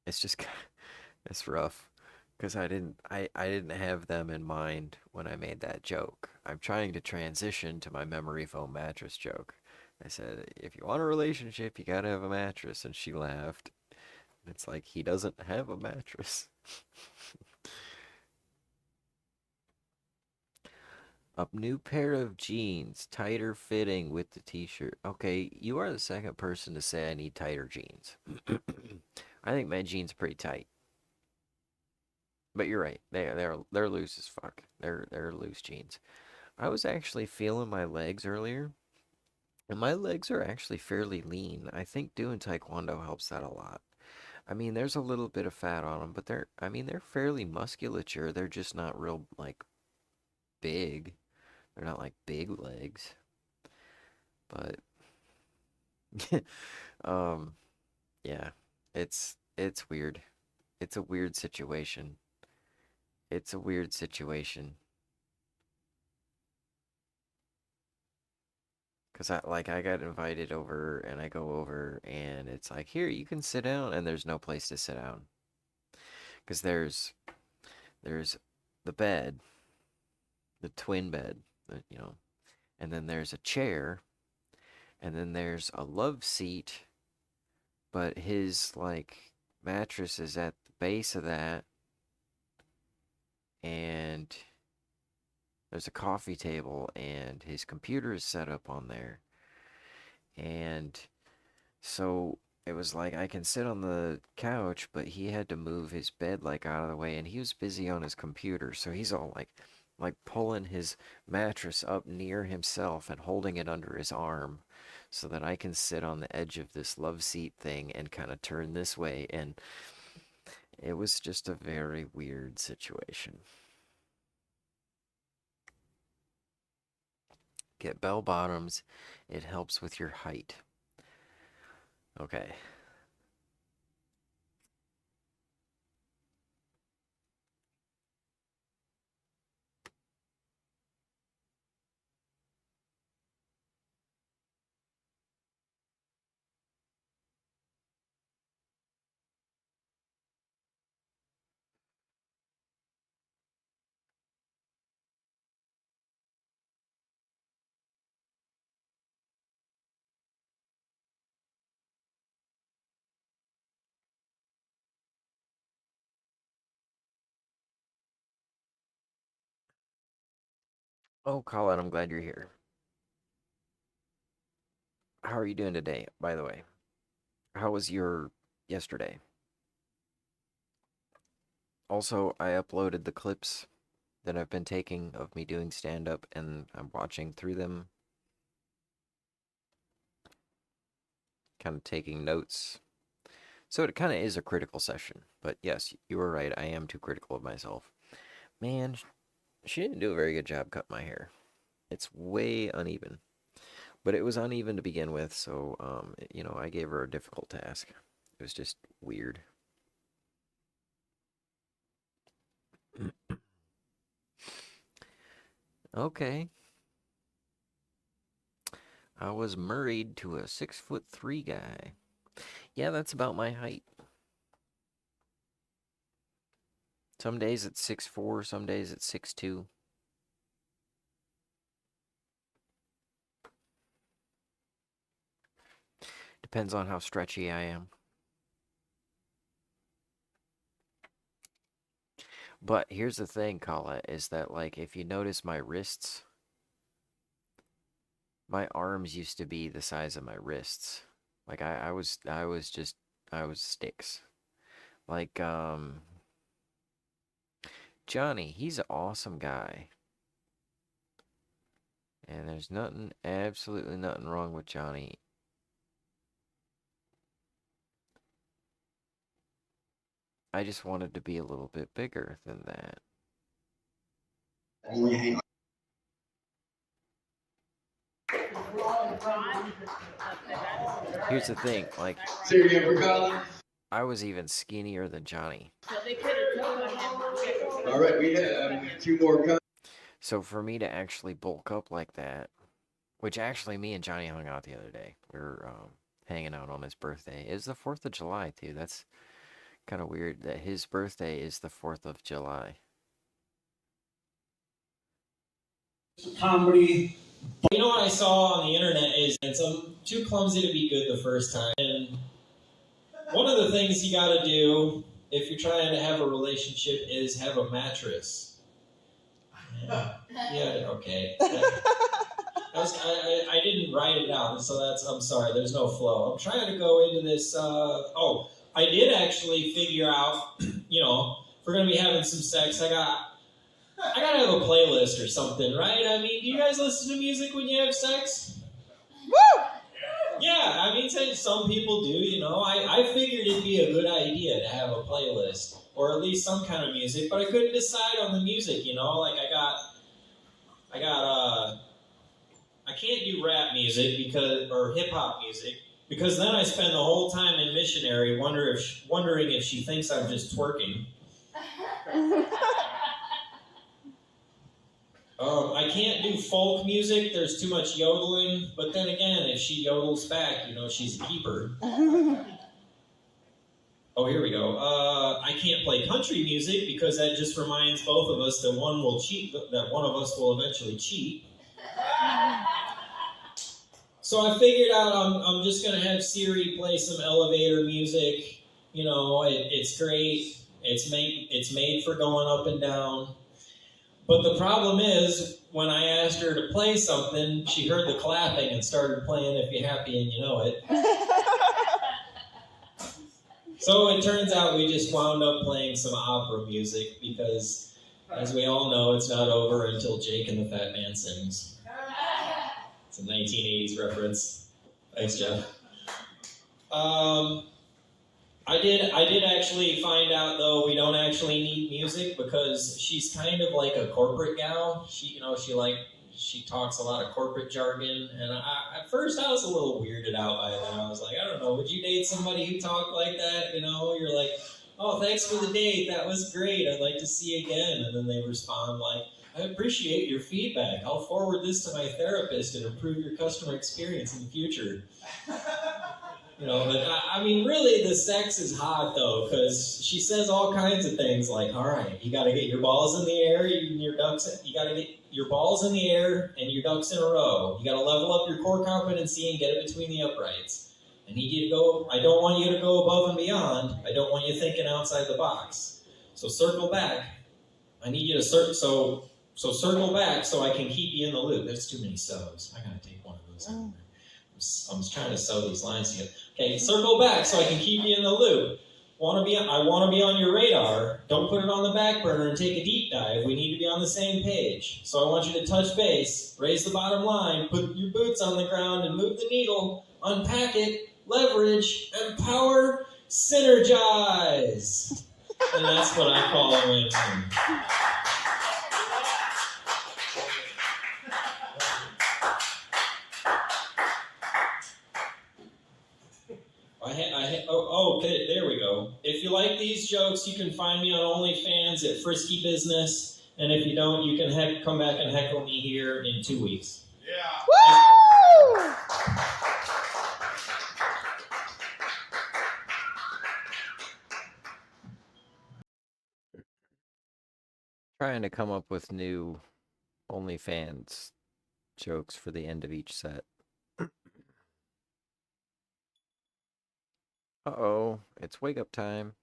It's just it's rough because I didn't have them in mind when I made that joke. I'm trying to transition to my memory foam mattress joke. I said, if you want a relationship, you gotta have a mattress, and she laughed. It's like he doesn't have a mattress. A new pair of jeans, tighter fitting with the t-shirt. Okay, you are the second person to say I need tighter jeans. I think my jeans are pretty tight. But you're right. They're loose as fuck. They're loose jeans. I was actually feeling my legs earlier, and my legs are actually fairly lean. I think doing taekwondo helps that a lot. I mean, there's a little bit of fat on them, but they're fairly musculature. They're just not real like big. They're not like big legs. But um yeah, it's weird. It's a weird situation. It's a weird situation. Cause I got invited over and I go over and it's like, here, you can sit down, and there's no place to sit down. Cause there's the bed, the twin bed, and then there's a chair, and then there's a love seat, but his like mattress is at the base of that, and there's a coffee table, and his computer is set up on there. And so it was like I can sit on the couch, but he had to move his bed like out of the way, and he was busy on his computer, so he's all like pulling his mattress up near himself and holding it under his arm so that I can sit on the edge of this love seat thing and kind of turn this way. And it was just a very weird situation. Get bell bottoms. It helps with your height. Okay. Oh, Colin, I'm glad you're here. How are you doing today, by the way? How was your yesterday? Also, I uploaded the clips that I've been taking of me doing stand-up, and I'm watching through them, kind of taking notes. So it kind of is a critical session. But yes, you were right. I am too critical of myself. Man, she didn't do a very good job cutting my hair. It's way uneven. But it was uneven to begin with, so, I gave her a difficult task. It was just weird. Okay. I was married to a 6'3" guy. Yeah, that's about my height. Some days it's 6'4", some days it's 6'2". Depends on how stretchy I am. But here's the thing, Colette, is that, like, if you notice my wrists, my arms used to be the size of my wrists. Like, I was sticks. Like, Johnny, he's an awesome guy. And there's absolutely nothing wrong with Johnny. I just wanted to be a little bit bigger than that. Here's the thing, like, I was even skinnier than Johnny. All right, we have 2 more. So for me to actually bulk up like that, which actually me and Johnny hung out the other day. We were hanging out on his birthday. It's the 4th of July, too. That's kind of weird that his birthday is the 4th of July. Comedy. You know what I saw on the internet is, I'm too clumsy to be good the first time. And One of the things you gotta do if you're trying to have a relationship is have a mattress. Yeah, okay. I didn't write it out, so I'm sorry, there's no flow. I'm trying to go into this, I did actually figure out, you know, if we're gonna be having some sex, I gotta have a playlist or something, right? I mean, do you guys listen to music when you have sex? Woo! Yeah, I mean, some people do, you know. I figured it'd be a good idea to have a playlist, or at least some kind of music, but I couldn't decide on the music, you know. Like, I can't do rap music or hip hop music, because then I spend the whole time in missionary wondering if she thinks I'm just twerking. I can't do folk music, there's too much yodeling, but then again, if she yodels back, you know, she's a keeper. Oh, here we go. I can't play country music because that just reminds both of us that one of us will eventually cheat. So I figured out I'm just going to have Siri play some elevator music. You know, it's great. It's made for going up and down. But the problem is, when I asked her to play something, she heard the clapping and started playing If You're Happy and You Know It. So it turns out we just wound up playing some opera music because, as we all know, it's not over until Jake and the Fat Man sings. It's a 1980s reference. Thanks, Jeff. I did actually find out, though, we don't actually need music because she's kind of like a corporate gal. She talks a lot of corporate jargon, and at first I was a little weirded out by it. I was like, I don't know, would you date somebody who talked like that? You know, you're like, oh, thanks for the date, that was great, I'd like to see you again. And then they respond like, I appreciate your feedback. I'll forward this to my therapist and improve your customer experience in the future. You know, but I mean, really, the sex is hot, though, because she says all kinds of things like, all right, you got to get your balls in the air, you got to get your balls in the air and your ducks in a row. You got to level up your core competency and get it between the uprights. I need you to I don't want you to go above and beyond. I don't want you thinking outside the box. So circle back. I need you to so circle back so I can keep you in the loop. There's too many so's. I got to take one of those out of there. I'm trying to sew these lines together. Okay, circle back so I can keep you in the loop. I want to be on your radar. Don't put it on the back burner and take a deep dive. We need to be on the same page. So I want you to touch base, raise the bottom line, put your boots on the ground and move the needle, unpack it, leverage, empower, synergize. And that's what I call a win-win. Okay, there we go. If you like these jokes, you can find me on OnlyFans at Frisky Business, and if you don't, you can come back and heckle me here in 2 weeks. Yeah. Woo! Trying to come up with new OnlyFans jokes for the end of each set. Uh-oh, it's wake up time.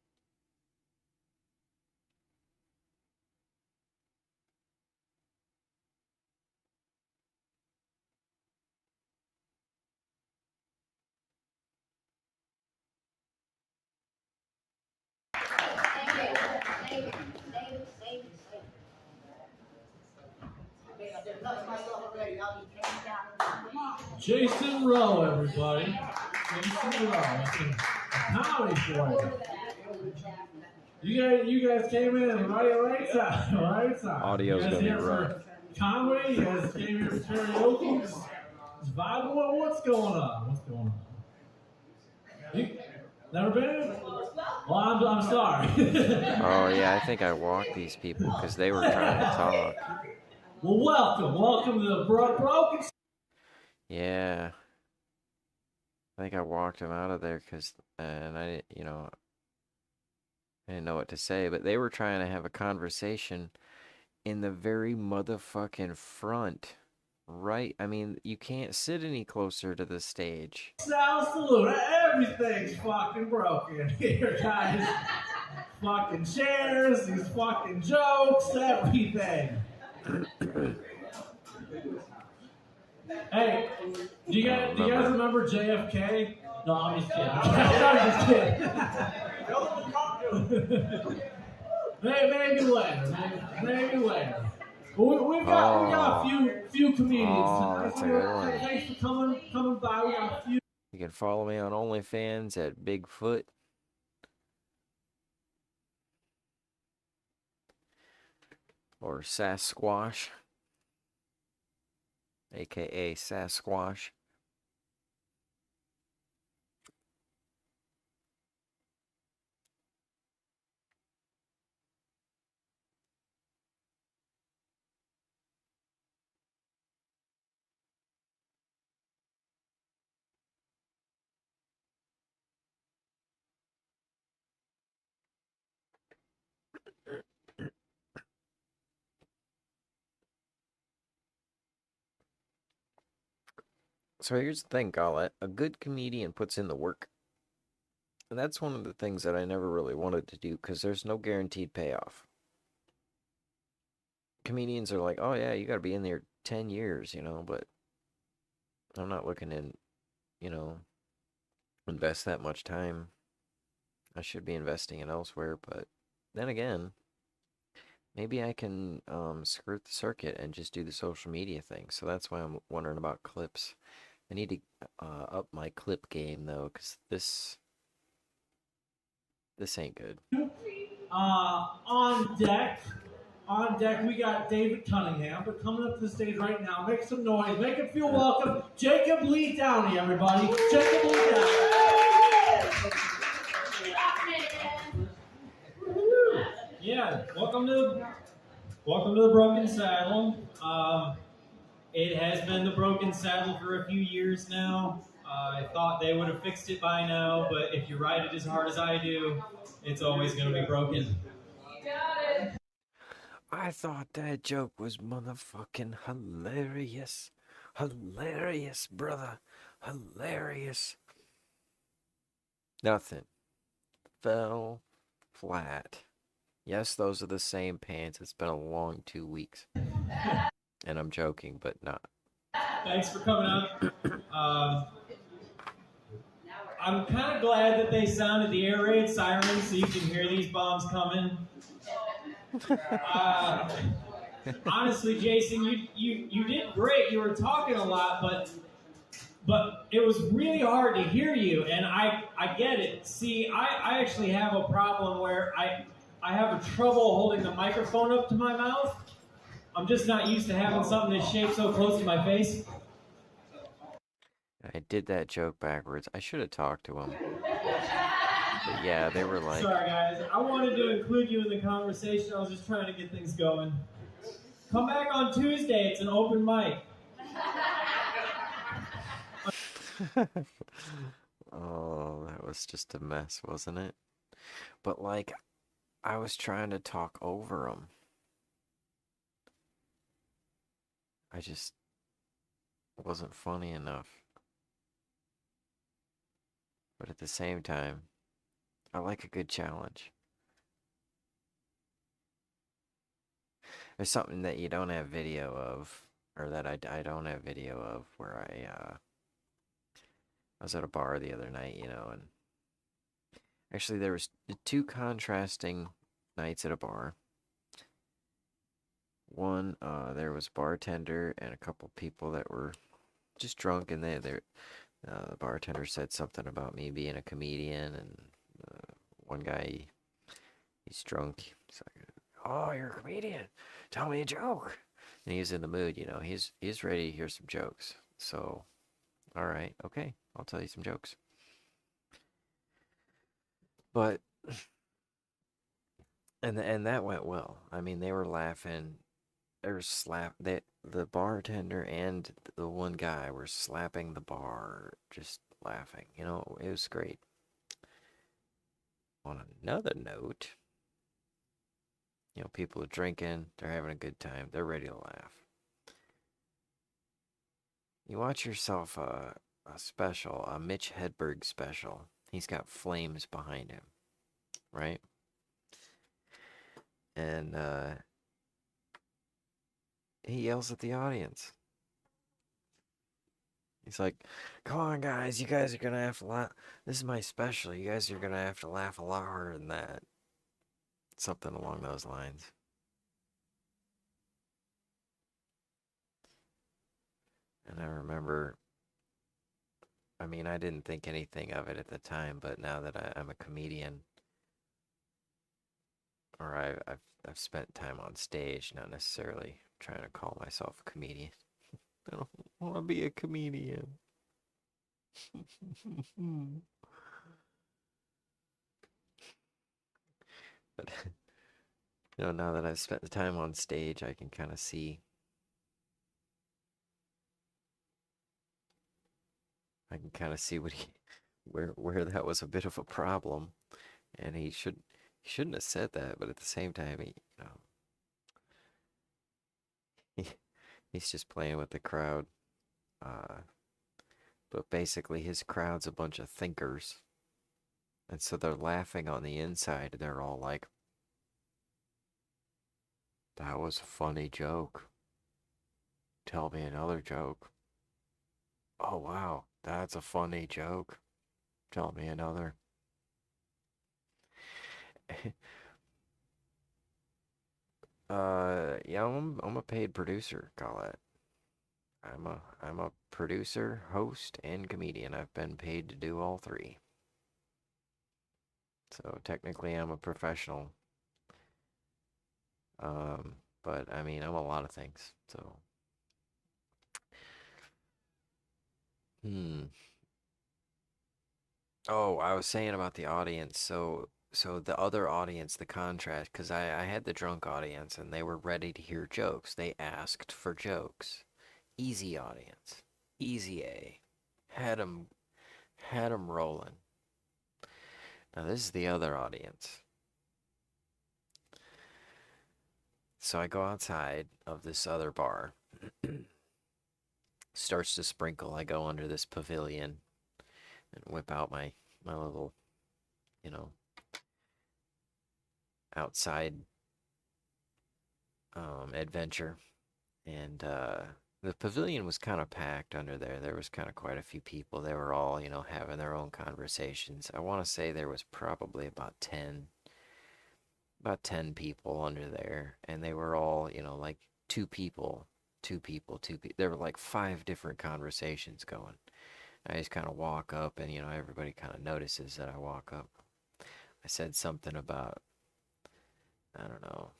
Jason Rowe, everybody. Jason Rowe. That's a comedy for you. You guys came in right side. Audio's you guys gonna be here rough. for comedy? You guys came here for karaoke? Just vibe. What's going on? You never been? Well, I'm sorry. Oh yeah, I think I walked these people because they were trying to talk. Well, welcome to the broken. Yeah. I think I walked them out of there because, and I didn't know what to say, but they were trying to have a conversation in the very motherfucking front. Right? I mean, you can't sit any closer to the stage. Salute. Everything's fucking broken here, guys. Fucking chairs, these fucking jokes, everything. Hey, do you guys remember JFK? No, I'm just kidding. I'm just kidding. Maybe later. But we got a few comedians tonight. That's a good one. Thanks for coming by. We got a few. You can follow me on OnlyFans at Bigfoot. Or Sasquatch. AKA Sasquatch. So here's the thing, Colette. A good comedian puts in the work. And that's one of the things that I never really wanted to do because there's no guaranteed payoff. Comedians are like, oh yeah, you got to be in there 10 years, but I'm not looking to, invest that much time. I should be investing it elsewhere, but then again, maybe I can skirt the circuit and just do the social media thing. So that's why I'm wondering about clips. I need to up my clip game though, because this ain't good. On deck, we got David Cunningham, but coming up to the stage right now, make some noise, make him feel welcome. Jacob Lee Downey, everybody. Jacob Lee Downey. Yeah, welcome to the Broken Saddle. It has been the Broken Saddle for a few years now. I thought they would have fixed it by now, but if you ride it as hard as I do, it's always going to be broken. Got it. I thought that joke was motherfucking hilarious. Hilarious, brother. Hilarious. Nothing. Fell flat. Yes, those are the same pants. It's been a long 2 weeks. And I'm joking, but not. Thanks for coming up. I'm kind of glad that they sounded the air raid sirens so you can hear these bombs coming. Honestly, Jason, you did great. You were talking a lot, but it was really hard to hear you, and I get it. See, I actually have a problem where I have a trouble holding the microphone up to my mouth. I'm just not used to having something that's shaped so close to my face. I did that joke backwards. I should have talked to him. But yeah, they were like... Sorry, guys. I wanted to include you in the conversation. I was just trying to get things going. Come back on Tuesday. It's an open mic. Oh, that was just a mess, wasn't it? But like, I was trying to talk over him. I just wasn't funny enough. But at the same time, I like a good challenge. There's something that you don't have video of, or that I don't have video of, where I was at a bar the other night, and actually there was two contrasting nights at a bar. One, there was a bartender and a couple people that were just drunk, and the bartender said something about me being a comedian, and one guy, he's drunk. He's like, "Oh, you're a comedian. Tell me a joke." And he's in the mood, he's ready to hear some jokes. So, all right, okay, I'll tell you some jokes. But, and that went well. I mean, they were laughing. The bartender and the one guy were slapping the bar, just laughing. It was great. On another note, people are drinking, they're having a good time, they're ready to laugh. You watch yourself a special, a Mitch Hedberg special. He's got flames behind him, right? And he yells at the audience. He's like, "Come on, guys! You guys are gonna have to laugh. This is my special. You guys are gonna have to laugh a lot harder than that." Something along those lines. And I remember, I mean, I didn't think anything of it at the time, but now that I'm a comedian, or I've spent time on stage, not necessarily trying to call myself a comedian. I don't want to be a comedian. But now that I've spent the time on stage, I can kind of see. I can kind of see what where that was a bit of a problem, and he shouldn't have said that, but at the same time, he, he's just playing with the crowd. But basically, his crowd's a bunch of thinkers, and so they're laughing on the inside. They're all like, "That was a funny joke. Tell me another joke. Oh wow, that's a funny joke. Tell me another." Yeah, I'm a paid producer, Colette. I'm a producer, host, and comedian. I've been paid to do all three. So technically I'm a professional. But I mean, I'm a lot of things. So, hmm. Oh, I was saying about the audience. So the other audience, the contrast, because I had the drunk audience and they were ready to hear jokes. They asked for jokes. Easy audience. Easy A. Had 'em rolling. Now this is the other audience. So I go outside of this other bar. Starts to sprinkle. I go under this pavilion and whip out my little, you know, outside adventure. And the pavilion was kind of packed under there. There was kind of quite a few people. They were all, having their own conversations. I want to say there was probably about 10 people under there, and they were all, like two people, two people, two people. There were like 5 different conversations going. I just kind of walk up, and everybody kind of notices that I walk up. I said something about, I don't know,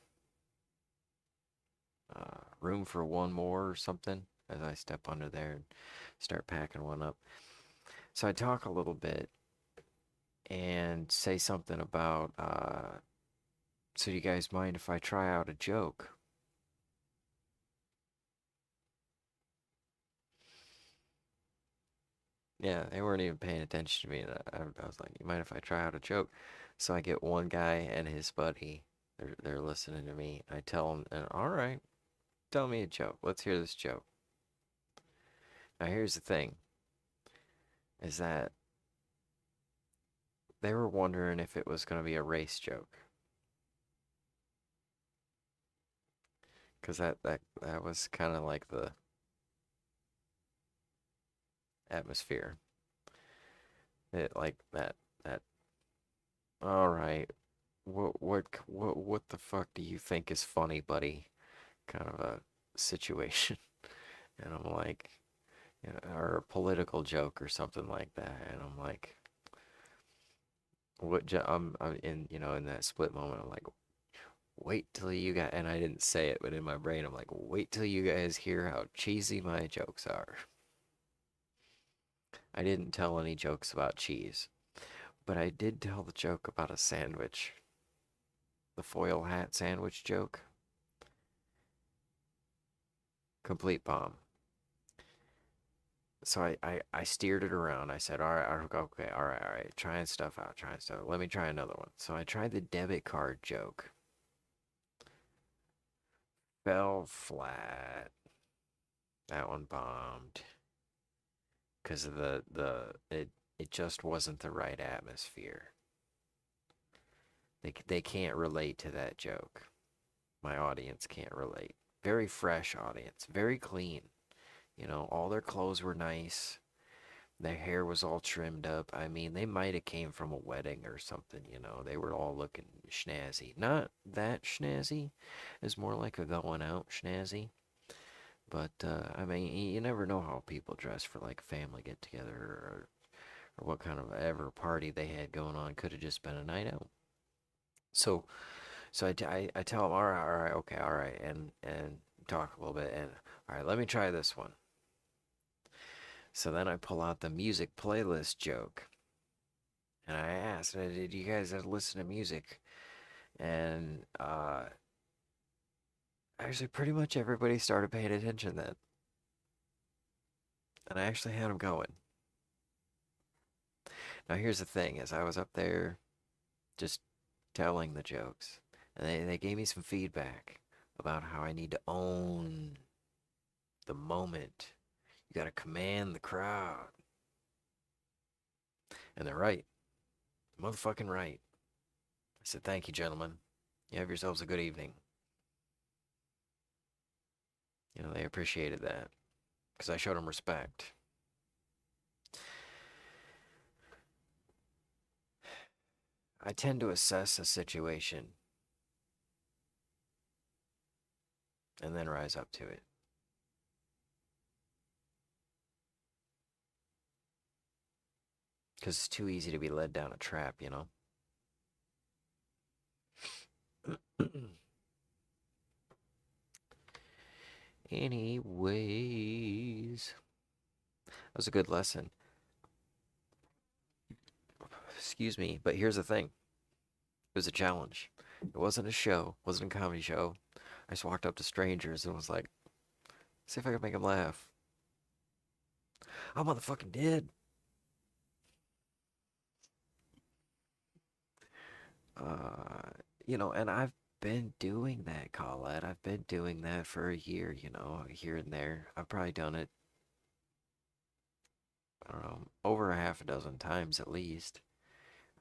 room for one more or something as I step under there and start packing one up. So I talk a little bit and say something about, so do you guys mind if I try out a joke? Yeah, they weren't even paying attention to me. I was like, you mind if I try out a joke? So I get one guy and his buddy. They're listening to me. I tell them, and all right, tell me a joke. Let's hear this joke. Now here's the thing, is that they were wondering if it was going to be a race joke. Because that was kind of like the atmosphere. It like that. All right, what the fuck do you think is funny, buddy? Kind of a situation. And I'm like, or a political joke or something like that. And I'm like, I'm in that split moment. I'm like, wait till you guys, and I didn't say it, but in my brain, I'm like, wait till you guys hear how cheesy my jokes are. I didn't tell any jokes about cheese, but I did tell the joke about a sandwich. The foil hat sandwich joke. Complete bomb. So I steered it around. I said, all right, okay, all right, trying stuff out, trying stuff. Let me try another one. So I tried the debit card joke. Fell flat. That one bombed. because of it just wasn't the right atmosphere. They can't relate to that joke. My audience can't relate. Very fresh audience, very clean. You know, all their clothes were nice. Their hair was all trimmed up. I mean, they might have came from a wedding or something, you know. They were all looking schnazzy. Not that schnazzy. It's more like a going out schnazzy. But, I mean, you never know how people dress for, like, a family get-together or what kind of ever party they had going on. Could have just been a night out. So I tell them, all right, okay, all right, and talk a little bit, and all right, let me try this one. So then I pull out the music playlist joke, and I asked, did you guys listen to music? And actually, pretty much everybody started paying attention then, and I actually had them going. Now here's the thing: as I was up there, just telling the jokes, and they gave me some feedback about how I need to own the moment. You gotta command the crowd. And they're right. Motherfucking right. I said, thank you, gentlemen. You have yourselves a good evening. You know, they appreciated that. Because I showed them respect. I tend to assess a situation and then rise up to it. Because it's too easy to be led down a trap, you know? Anyways, that was a good lesson. Excuse me, but here's the thing. It was a challenge. It wasn't a show. It wasn't a comedy show. I just walked up to strangers and was like, see if I can make them laugh. I motherfucking did. You know, and I've been doing that, Colette. I've been doing that for a year, you know, here and there. I've probably done it, I don't know, over a half a dozen times at least.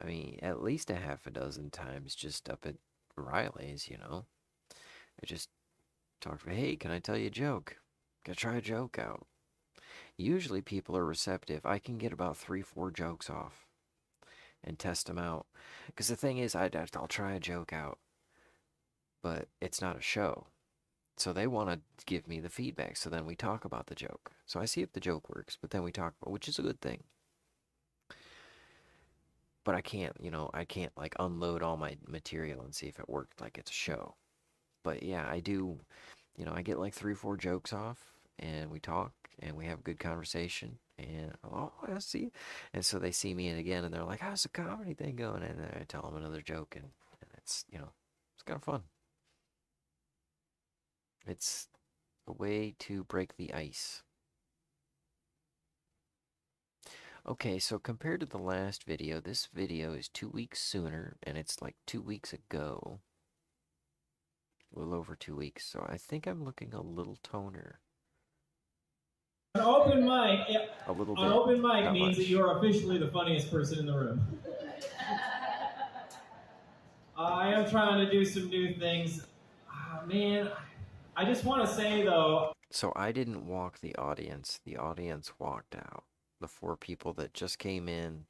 I mean, at least a half a dozen times just up at Riley's, you know. I just talk to, hey, can I tell you a joke? Gotta try a joke out. Usually people are receptive. I can get about 3-4 jokes off and test them out. Because the thing is, I'll try a joke out, but it's not a show. So they want to give me the feedback. So then we talk about the joke. So I see if the joke works, but then we talk about, which is a good thing. But I can't, you know, I can't like unload all my material and see if it worked like it's a show. But yeah, I do, you know, I get like 3-4 jokes off and we talk and we have a good conversation. And, oh, I see. And so they see me again and they're like, how's the comedy thing going? And I tell them another joke and it's, you know, it's kind of fun. It's a way to break the ice. Okay, so compared to the last video, this video is 2 weeks sooner, and it's like 2 weeks ago. A little over 2 weeks, so I think I'm looking a little toner. An open mic, A little bit. an open mic not means much. that you are officially the funniest person in the room. I am trying to do some new things. Man, I just want to say though. So I didn't walk the audience. The audience walked out. The 4 people that just came in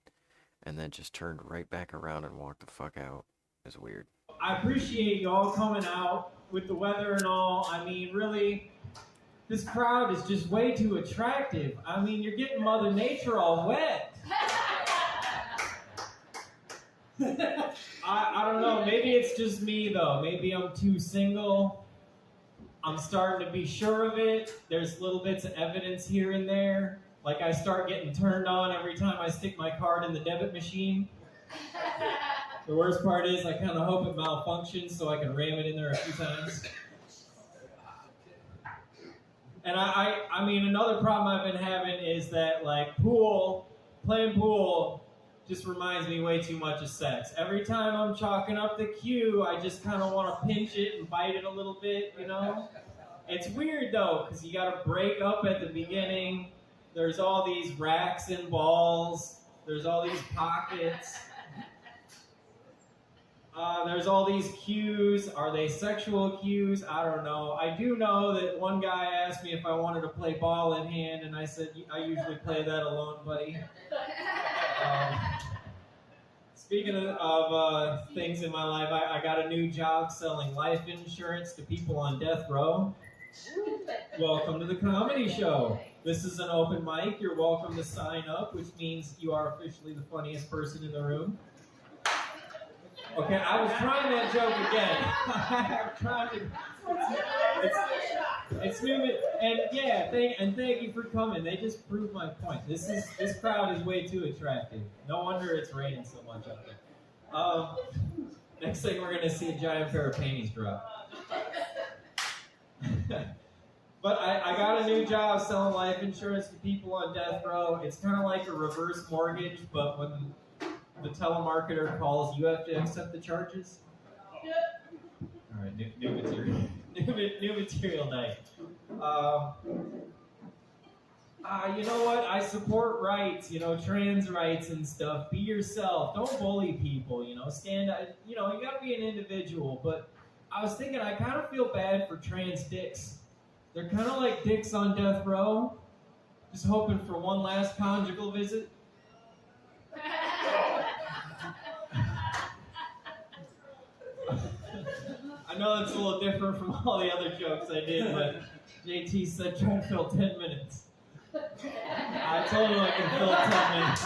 and then just turned right back around and walked the fuck out is weird. I appreciate y'all coming out with the weather and all. I mean, really, this crowd is just way too attractive. I mean, you're getting Mother Nature all wet. I don't know. Maybe it's just me, though. Maybe I'm too single. I'm starting to be sure of it. There's little bits of evidence here and there. Like I start getting turned on every time I stick my card in the debit machine. The worst part is I kind of hope it malfunctions so I can ram it in there a few times. And I mean, another problem I've been having is that like playing pool just reminds me way too much of sex. Every time I'm chalking up the cue, I just kind of want to pinch it and bite it a little bit, you know? It's weird though, because you got to break up at the beginning. There's all these racks and balls. There's all these pockets. There's all these cues. Are they sexual cues? I don't know. I do know that one guy asked me if I wanted to play ball in hand, and I said, I usually play that alone, buddy. Speaking of things in my life, I got a new job selling life insurance to people on death row. Welcome to the comedy show. This is an open mic. You're welcome to sign up, which means you are officially the funniest person in the room. Okay, I was trying that joke again. I'm trying to. It's new, and yeah, thank you for coming. They just proved my point. This crowd is way too attractive. No wonder it's raining so much up there. Next thing we're gonna see a giant pair of panties drop. But I got a new job selling life insurance to people on death row. It's kind of like a reverse mortgage, but when the telemarketer calls, you have to accept the charges. All right, new material, new material night. You know what? I support rights, trans rights and stuff. Be yourself. Don't bully people. Stand. You got to be an individual. But I was thinking, I kind of feel bad for trans dicks. They're kind of like dicks on death row, just hoping for one last conjugal visit. I know that's a little different from all the other jokes I did, but JT said try to fill 10 minutes. I told him I can fill 10 minutes.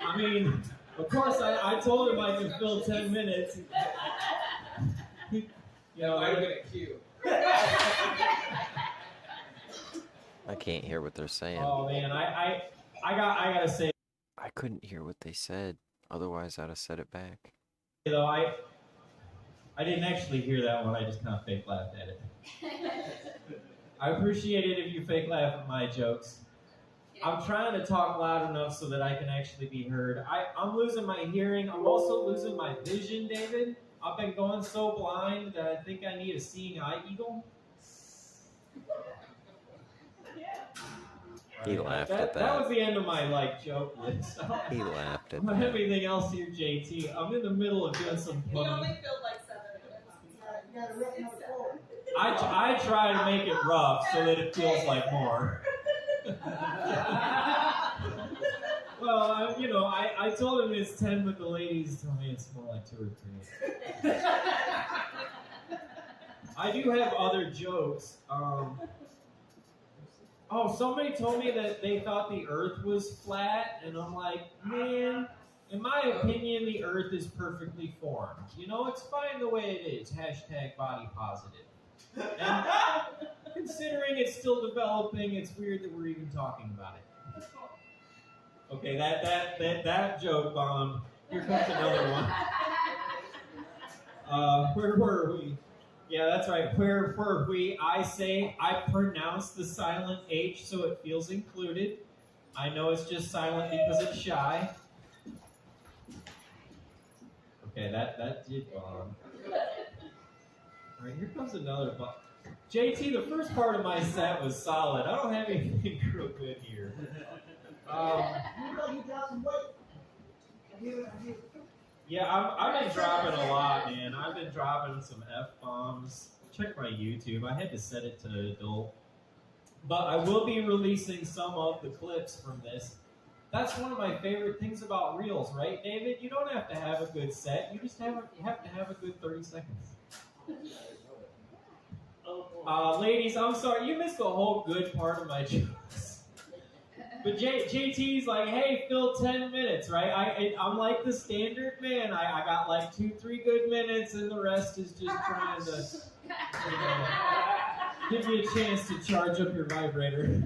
I mean, of course, I told him I can fill 10 minutes. I'm gonna cue. I can't hear what they're saying. Oh man, I gotta say I couldn't hear what they said. Otherwise, I'd have said it back. though, I didn't actually hear that one. I just kind of fake laughed at it. I appreciate it if you fake laugh at my jokes. I'm trying to talk loud enough so that I can actually be heard. I'm losing my hearing. I'm also losing my vision, David. I've been going so blind that I think I need a seeing eye eagle. He laughed at that. That was the end of my joke list. He laughed at I don't have that. anything else here, JT. I'm in the middle of doing some He plumbing. only filled like 7 minutes. I try to make it rough so that it feels like more. Well, I told him it's 10, but the ladies told me it's more like 2 or 3. I do have other jokes. Somebody told me that they thought the Earth was flat, and I'm like, man, in my opinion, the Earth is perfectly formed. It's fine the way it is. # body positive. And considering it's still developing, it's weird that we're even talking about it. Okay, that joke bombed. Here comes another one. Where were we? Yeah, that's right. Where were we? I pronounce the silent H so it feels included. I know it's just silent because it's shy. Okay, that did bomb. Alright, here comes another bomb. JT, the first part of my set was solid. I don't have anything real good here. Yeah, I've been dropping a lot, man. I've been dropping some F-bombs. Check my YouTube. I had to set it to adult. But I will be releasing some of the clips from this. That's one of my favorite things about Reels, right, David? You don't have to have a good set. You just have to have a good 30 seconds. Ladies, I'm sorry. You missed the whole good part of my jokes. But JT's like, hey, fill 10 minutes, right? I'm like the standard man. I got 2-3 good minutes, and the rest is just trying to give you a chance to charge up your vibrator.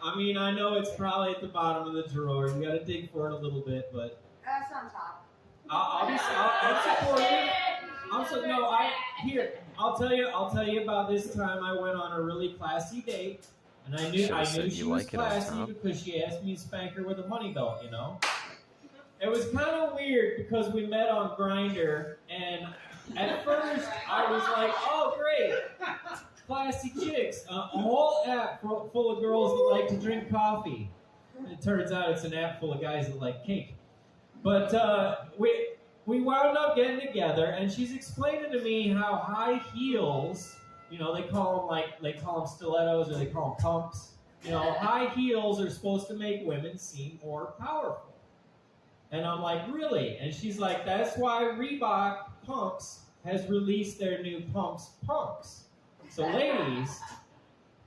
I mean, I know it's probably at the bottom of the drawer. You got to dig for it a little bit, but That's on top. I'll support you. I'll tell you about this time I went on a really classy date. And I knew she was classy because she asked me to spank her with a money belt, It was kind of weird because we met on Grindr, and at first I was like, oh, great. classy chicks. A whole app full of girls that like to drink coffee. It turns out it's an app full of guys that like cake. But we wound up getting together, and she's explaining to me how high heels, you know, they call them stilettos, or they call them pumps. You know, high heels are supposed to make women seem more powerful. And I'm like, really? And she's like, that's why Reebok Pumps has released their new Pumps. So ladies,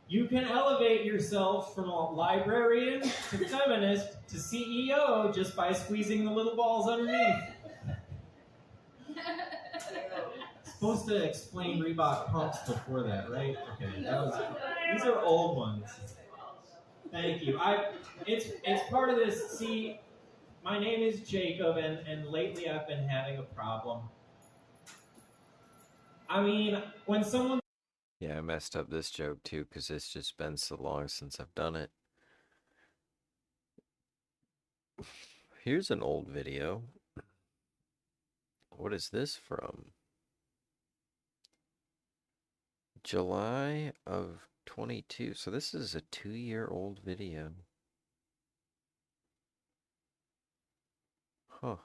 you can elevate yourself from a librarian to feminist to CEO just by squeezing the little balls underneath. Supposed to explain Reebok Pumps before that, right? Okay, these are old ones. Thank you. It's part of this. See, my name is Jacob, and lately I've been having a problem. I mean, when someone... Yeah, I messed up this joke too, because it's just been so long since I've done it. Here's an old video. What is this from? July of 22. So this is a 2-year-old video. Huh.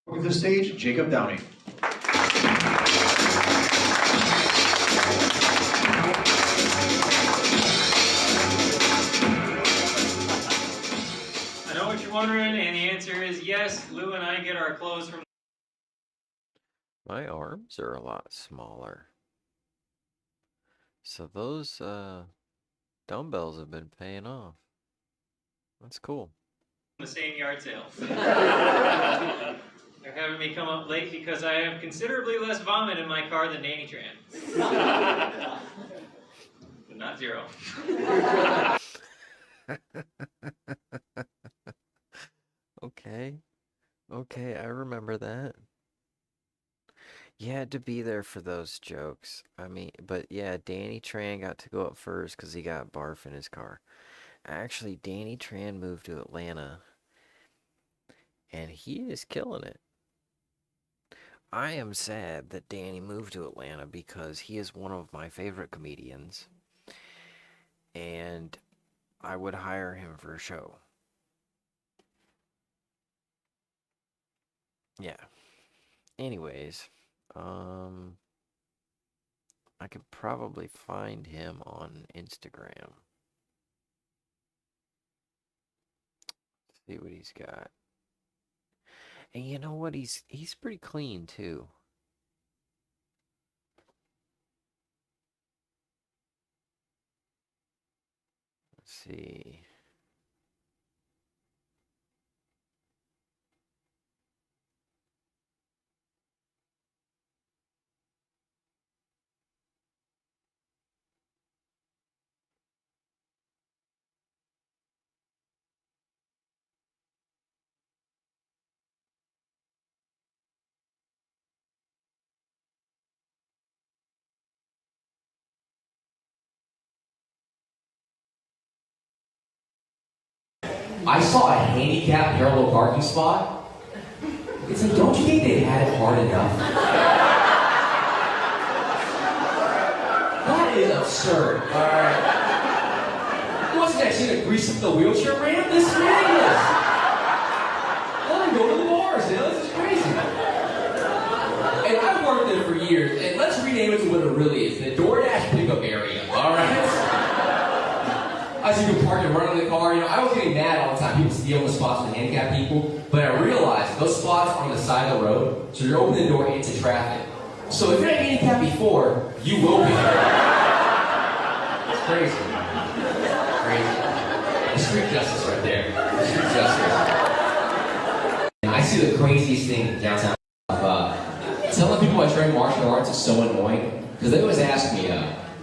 With the stage, Jacob Downey. I know what you're wondering, and the answer is yes. Lou and I get our clothes from... My arms are a lot smaller. So those dumbbells have been paying off. That's cool. the same yard sale. They're having me come up late because I have considerably less vomit in my car than Danny Tran. But not zero. Okay, I remember that. You had to be there for those jokes. I mean, but yeah, Danny Tran got to go up first because he got barf in his car. Actually, Danny Tran moved to Atlanta, and he is killing it. I am sad that Danny moved to Atlanta because he is one of my favorite comedians, and I would hire him for a show. Yeah. Anyways, I could probably find him on Instagram. See what he's got. And you know what? He's pretty clean too. Let's see. I saw a handicapped parallel parking spot. It's like, don't you think they had it hard enough? That is absurd, alright? Who wasn't actually gonna grease up the wheelchair ramp? This is ridiculous. Let them go to the bars, you know, this is crazy. And I've worked there for years, and let's rename it to what it really is, the DoorDash pickup area, alright? As you can park and run in the car, you know, I was getting mad all the time. People stealing the spots from the handicapped people. But I realized those spots are on the side of the road, so you're opening the door into traffic. So if you're not handicapped before, you will be. It's crazy. Crazy. It's street justice right there. It's street justice. And I see the craziest thing in downtown. Telling people I train martial arts is so annoying, because they always ask me,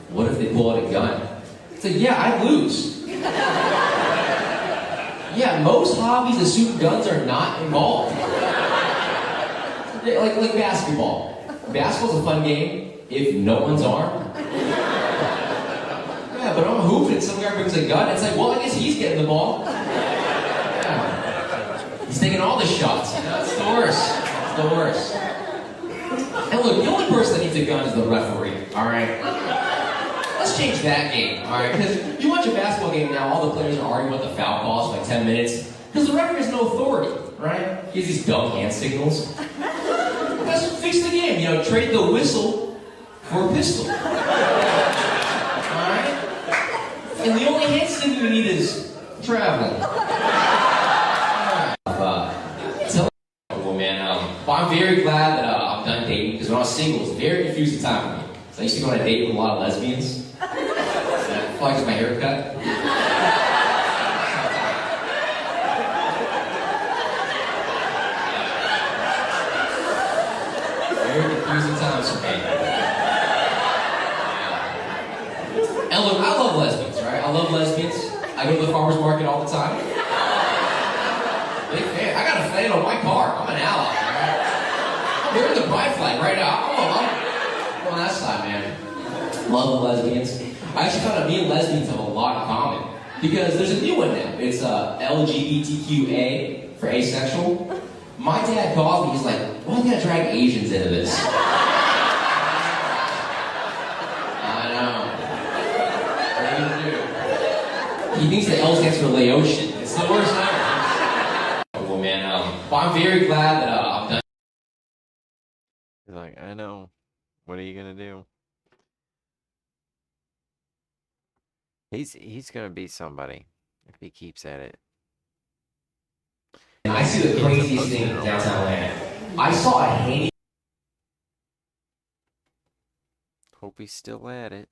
what if they pull out a gun? It's like, yeah, I'd lose. Yeah, most hobbies that shoot guns are not involved. Yeah, like basketball. Basketball's a fun game if no one's armed. Yeah, but I'm hooping. Some guy brings a gun. It's like, well, I guess he's getting the ball. Yeah. He's taking all the shots. It's the worst. It's the worst. And look, the only person that needs a gun is the referee. All right. Let's change that game. All right, because you watch a basketball game now, all the players are arguing about the foul calls for like 10 minutes because the referee has no authority. Right? He has these dumb hand signals. Let's fix the game. You know, trade the whistle for a pistol. Alright? And the only hand signal you need is traveling. Tell man, well, I'm very glad that I'm done dating because when I was single, it was a very confusing time for me. So I used to go on a date with a lot of lesbians. Probably just my haircut. Very confusing times for me. Yeah. And look, I love lesbians, right? I love lesbians. I go to the farmer's market all the time. Big fan. I got a fan on my car. I'm an ally, right? I'm wearing the pride flag right now. I'm on that side, man. Love the lesbians. I actually found out me and lesbians have a lot in common. Because there's a new one now. It's LGBTQA for asexual. My dad calls me, he's like, why are you gonna drag Asians into this? I know. He thinks the L stands for Laotian. It's the worst ever. Well, man, but I'm very glad that I'm done. He's like, I know. What are you gonna do? He's gonna be somebody if he keeps at it. And I see the craziest thing in downtown Atlanta. I saw a hanging. Hope he's still at it.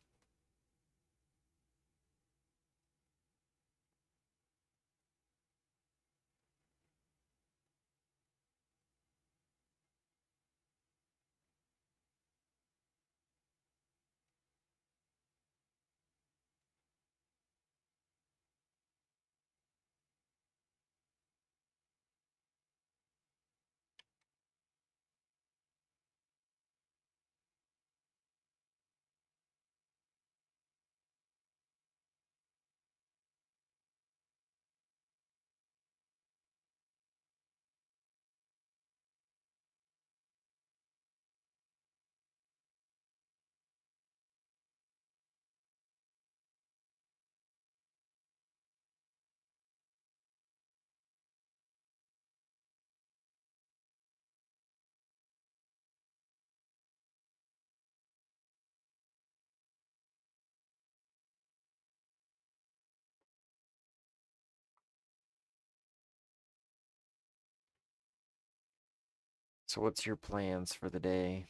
So what's your plans for the day?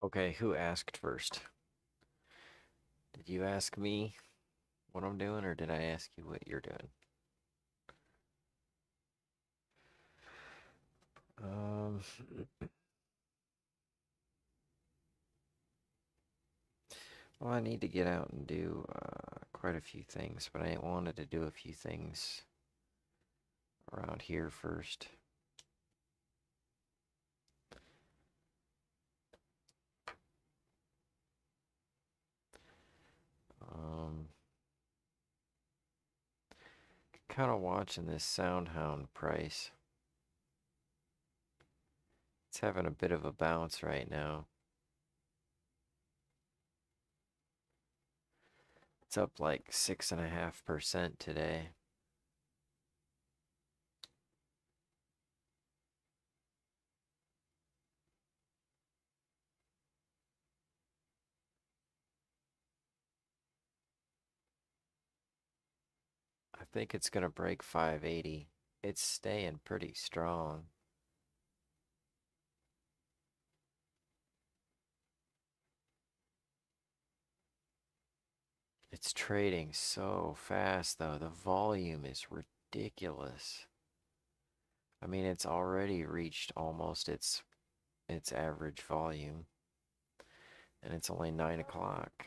Okay, who asked first? Did you ask me what I'm doing, or did I ask you what you're doing? Um, well, I need to get out and do quite a few things, but I wanted to do a few things around here first. Kind of watching this Soundhound price. It's having a bit of a bounce right now. It's up like 6.5% today. I think it's gonna break 580. It's staying pretty strong. It's trading so fast though. The volume is ridiculous. I mean, it's already reached almost its average volume, and it's only 9 o'clock.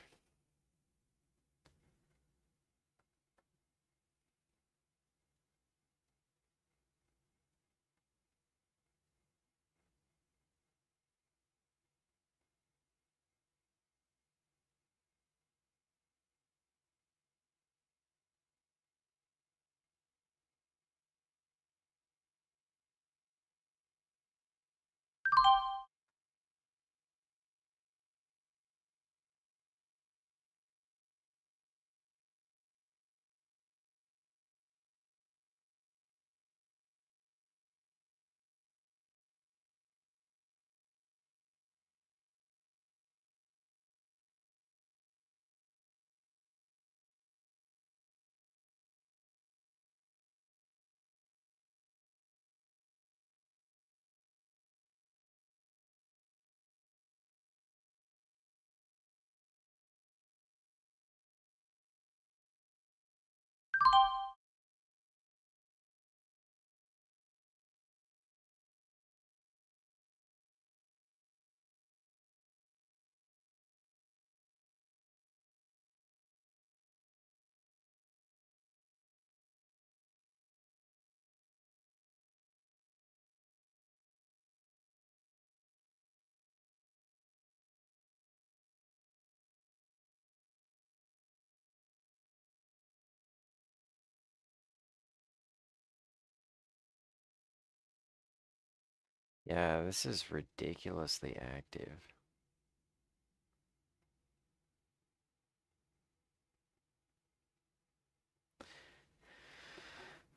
Yeah, this is ridiculously active.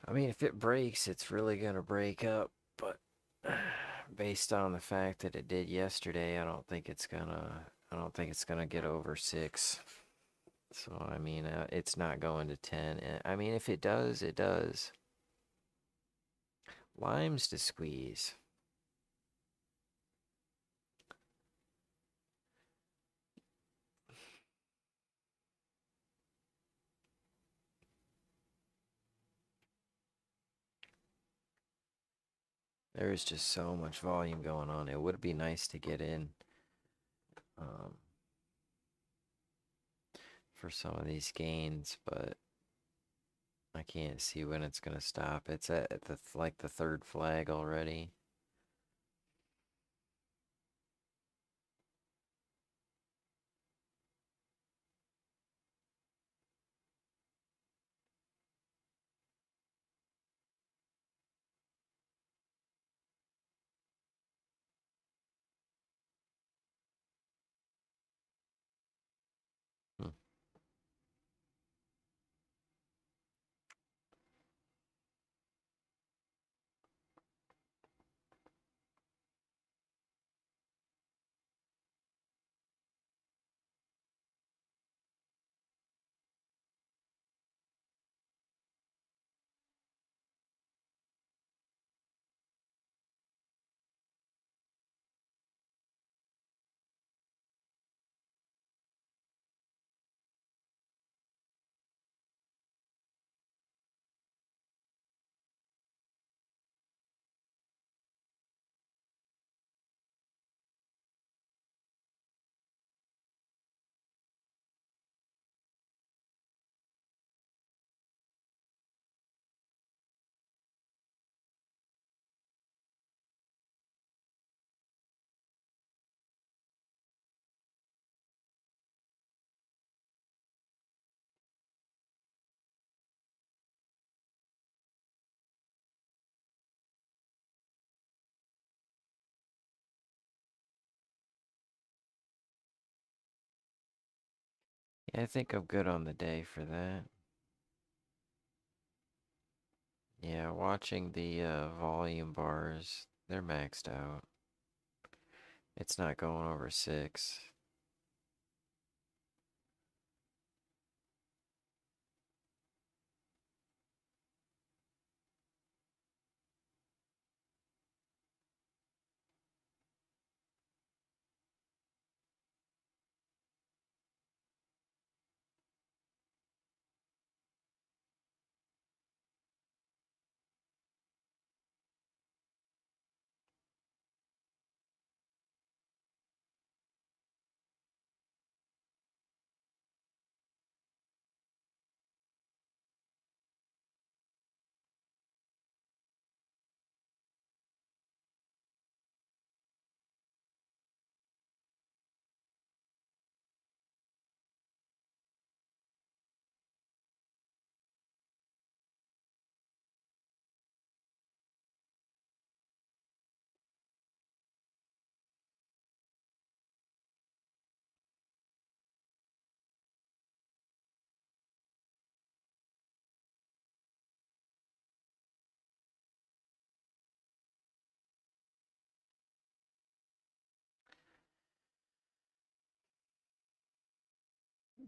I mean, if it breaks, it's really gonna break up, but based on the fact that it did yesterday, I don't think it's gonna get over 6. So, I mean, it's not going to 10. I mean, if it does, it does. Limes to squeeze. There is just so much volume going on. It would be nice to get in um, for some of these gains, but I can't see when it's gonna stop. It's at the like the third flag already. Hmm. Yeah, I think I'm good on the day for that. Yeah, watching the volume bars, they're maxed out. It's not going over 6.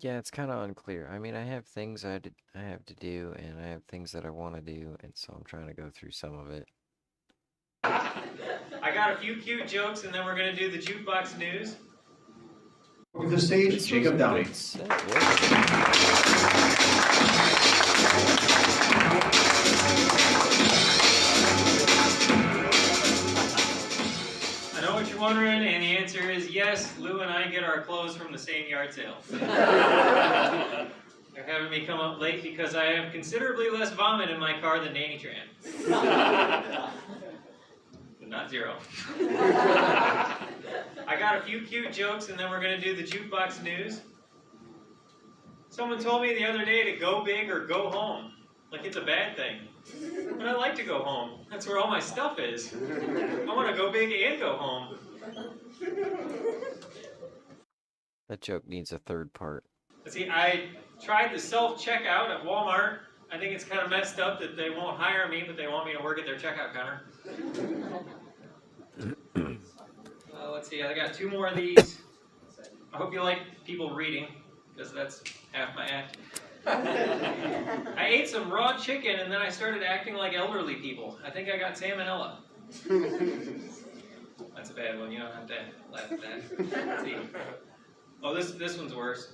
Yeah, it's kind of unclear. I mean, I have things I have to do, and I have things that I want to do, and so I'm trying to go through some of it. I got a few cute jokes, and then we're going to do the jukebox news. Over the stage, Jacob Downey. I know what you're wondering, and the answer is yes, Lou and I get our clothes from the same yard sale. They're having me come up late because I have considerably less vomit in my car than Danny Tran. But not 0. I got a few cute jokes, and then we're going to do the jukebox news. Someone told me the other day to go big or go home. Like it's a bad thing. But I like to go home. That's where all my stuff is. I want to go big and go home. That joke needs a third part. See, I tried the self-checkout at Walmart. I think it's kind of messed up that they won't hire me, but they want me to work at their checkout counter. Let's see, I got 2 more of these. I hope you like people reading, because that's half my act. I ate some raw chicken, and then I started acting like elderly people. I think I got salmonella. That's a bad one. You don't have to laugh at that. Let's see. Oh, this one's worse.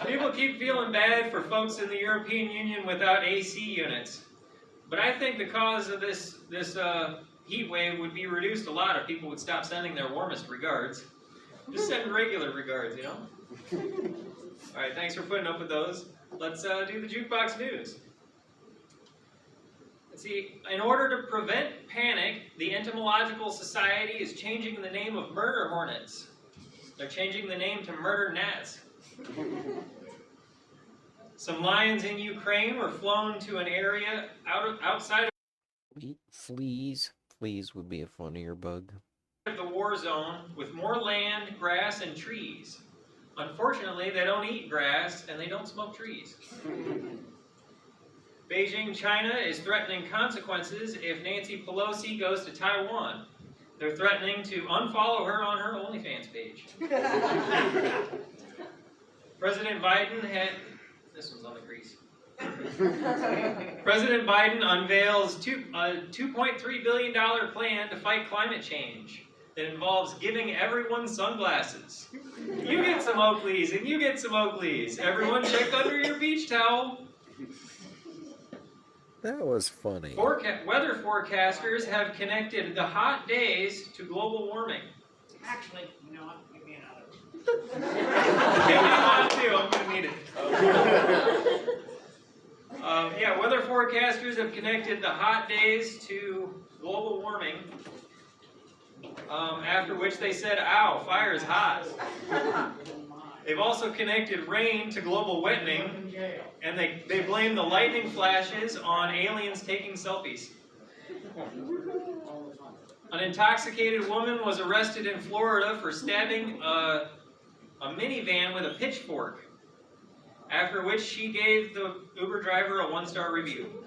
People keep feeling bad for folks in the European Union without AC units. But I think the cause of this heat wave would be reduced a lot if people would stop sending their warmest regards. Just send regular regards, you know? All right, thanks for putting up with those. Let's do the jukebox news. Let's see, in order to prevent panic, the Entomological Society is changing the name of murder hornets. They're changing the name to murder gnats. Some lions in Ukraine were flown to an area outside of Fleas. Fleas would be a funnier bug. the war zone with more land, grass, and trees. Unfortunately, they don't eat grass and they don't smoke trees. Beijing, China is threatening consequences if Nancy Pelosi goes to Taiwan. They're threatening to unfollow her on her OnlyFans page. President Biden had... This one's on the grease. President Biden unveils a $2.3 billion plan to fight climate change that involves giving everyone sunglasses. You get some Oakleys and you get some Oakleys. Everyone check under your beach towel. That was funny. Weather forecasters have connected the hot days to global warming. Actually, you know what? Give me another. Give me one too. I'm going to need it. Yeah, weather forecasters have connected the hot days to global warming. After which they said, "Ow, fire is hot." They've also connected rain to global wettening, and they blame the lightning flashes on aliens taking selfies. An intoxicated woman was arrested in Florida for stabbing a a minivan with a pitchfork, after which she gave the Uber driver a 1-star review.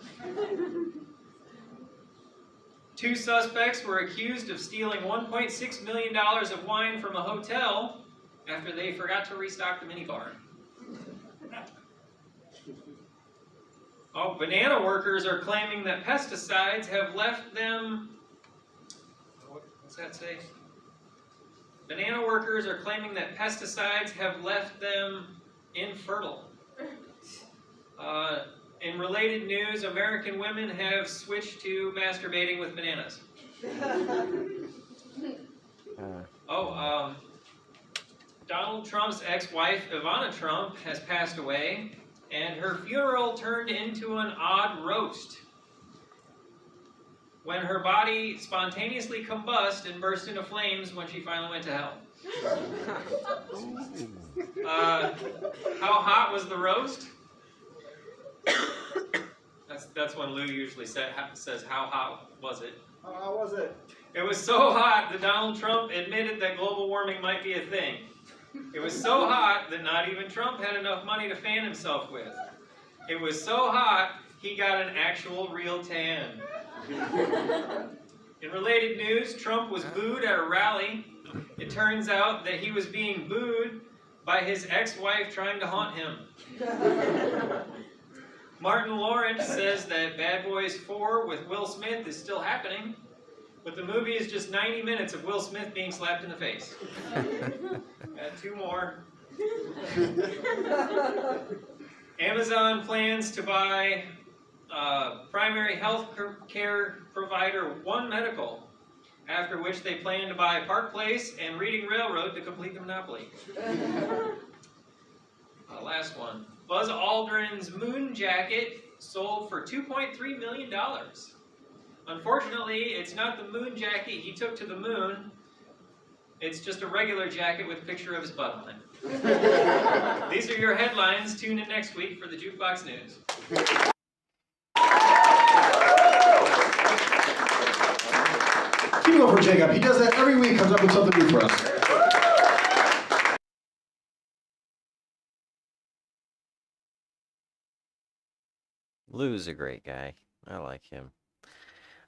2 suspects were accused of stealing $1.6 million of wine from a hotel after they forgot to restock the minibar. Oh, banana workers are claiming that pesticides have left them... What's that say? Banana workers are claiming that pesticides have left them infertile. In related news, American women have switched to masturbating with bananas. Donald Trump's ex-wife, Ivana Trump, has passed away, and her funeral turned into an odd roast when her body spontaneously combusted and burst into flames when she finally went to hell. How hot was the roast? That's when Lou usually says, how hot was it? How hot was it? It was so hot that Donald Trump admitted that global warming might be a thing. It was so hot that not even Trump had enough money to fan himself with. It was so hot, he got an actual real tan. In related news, Trump was booed at a rally. It turns out that he was being booed by his ex-wife trying to haunt him. Martin Lawrence says that Bad Boys 4 with Will Smith is still happening, but the movie is just 90 minutes of Will Smith being slapped in the face. Got 2 more. Amazon plans to buy primary health care provider One Medical, after which they plan to buy Park Place and Reading Railroad to complete the monopoly. Last one. Buzz Aldrin's moon jacket sold for $2.3 million. Unfortunately, it's not the moon jacket he took to the moon. It's just a regular jacket with a picture of his butt on it. These are your headlines. Tune in next week for the Jukebox News. Keep it up for Jacob. He does that every week, comes up with something new for us. Lou's a great guy. I like him.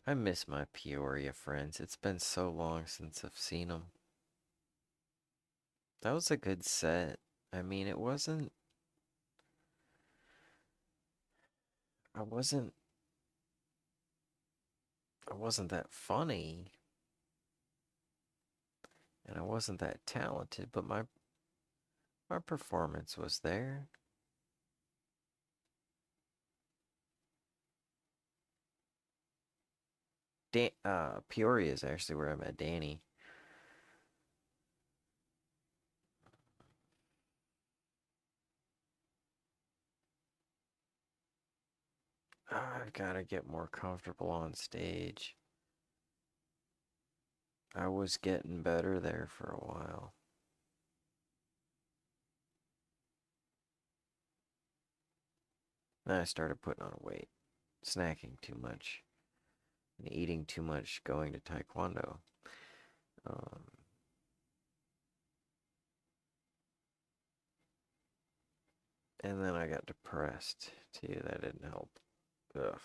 I miss my Peoria friends. It's been so long since I've seen them. That was a good set. I mean, it wasn't... I wasn't that funny. And I wasn't that talented, but my performance was there. Peoria is actually where I met Danny. I've got to get more comfortable on stage. I was getting better there for a while. Then I started putting on weight, snacking too much, and eating too much going to Taekwondo. And then I got depressed too. That didn't help. Ugh.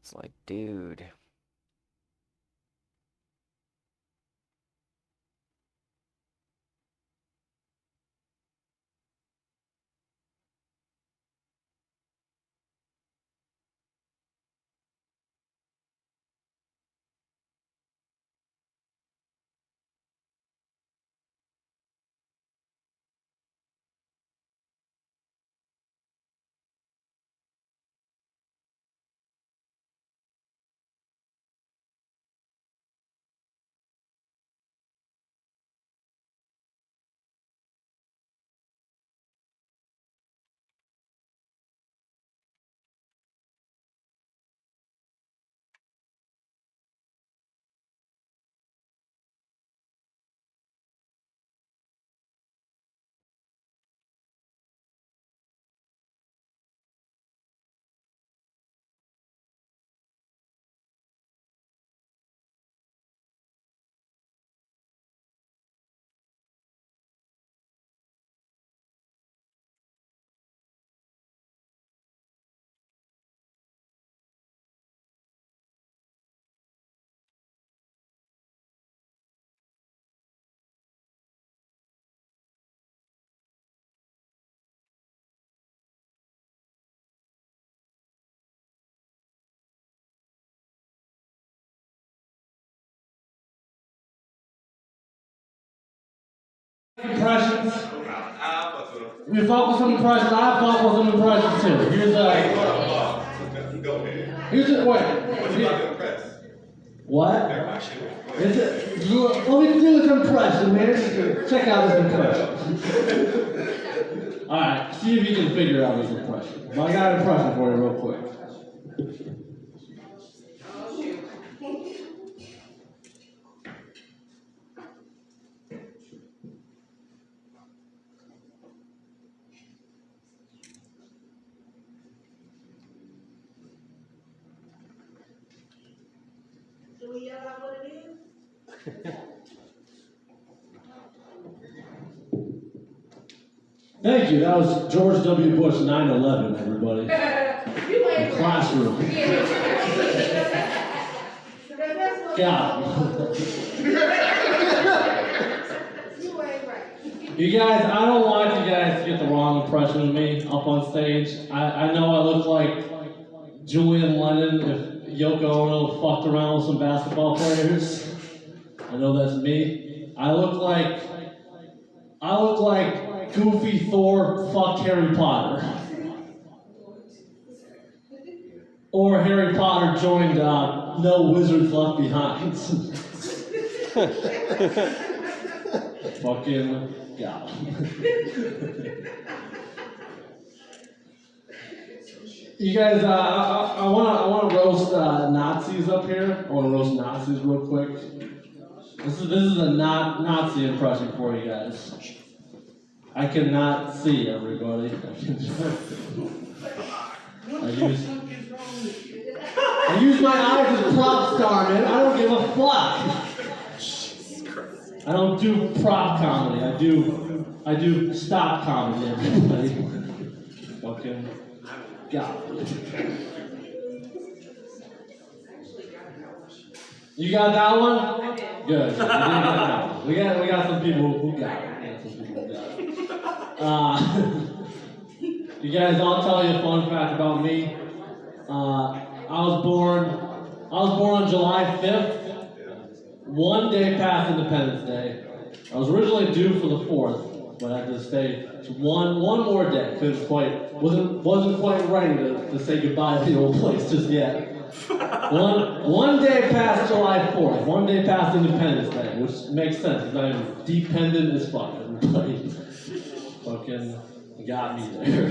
It's like, dude. Impressions. We focus on impressions. I focus on impressions too. Here's wait. What? Is it? Let me do this impression, man. Check out this impression. All right. See if you can figure out this impression. But I got an impression for you, real quick. Do we yell out what it is? Thank you. That was George W. Bush 9/11, everybody. You ain't Classroom. God. You ain't right. You guys, I don't want you guys to get the wrong impression of me up on stage. I know I look like Julian Lennon if Yoko Ono fucked around with some basketball players. I know that's me. I look like Goofy Thor fucked Harry Potter. Or Harry Potter joined No Wizards Left Behind. Fucking God. You guys, I want to roast Nazis up here. I want to roast Nazis real quick. This is a Nazi impression for you guys. I cannot see everybody. I use my eyes as prop star, man. I don't give a fuck. I don't do prop comedy. I do stop comedy, everybody. Fucking God. You got that one? Good. You did get that one. We got some people who got it. You guys, I'll tell you a fun fact about me. I was born on July 5th, one day past Independence Day. I was originally due for the 4th, but I had to stay one more day. Wasn't quite ready to say goodbye to the old place just yet. One day past July 4th, one day past Independence Day, which makes sense because I'm dependent as fuck. Everybody fucking got me there.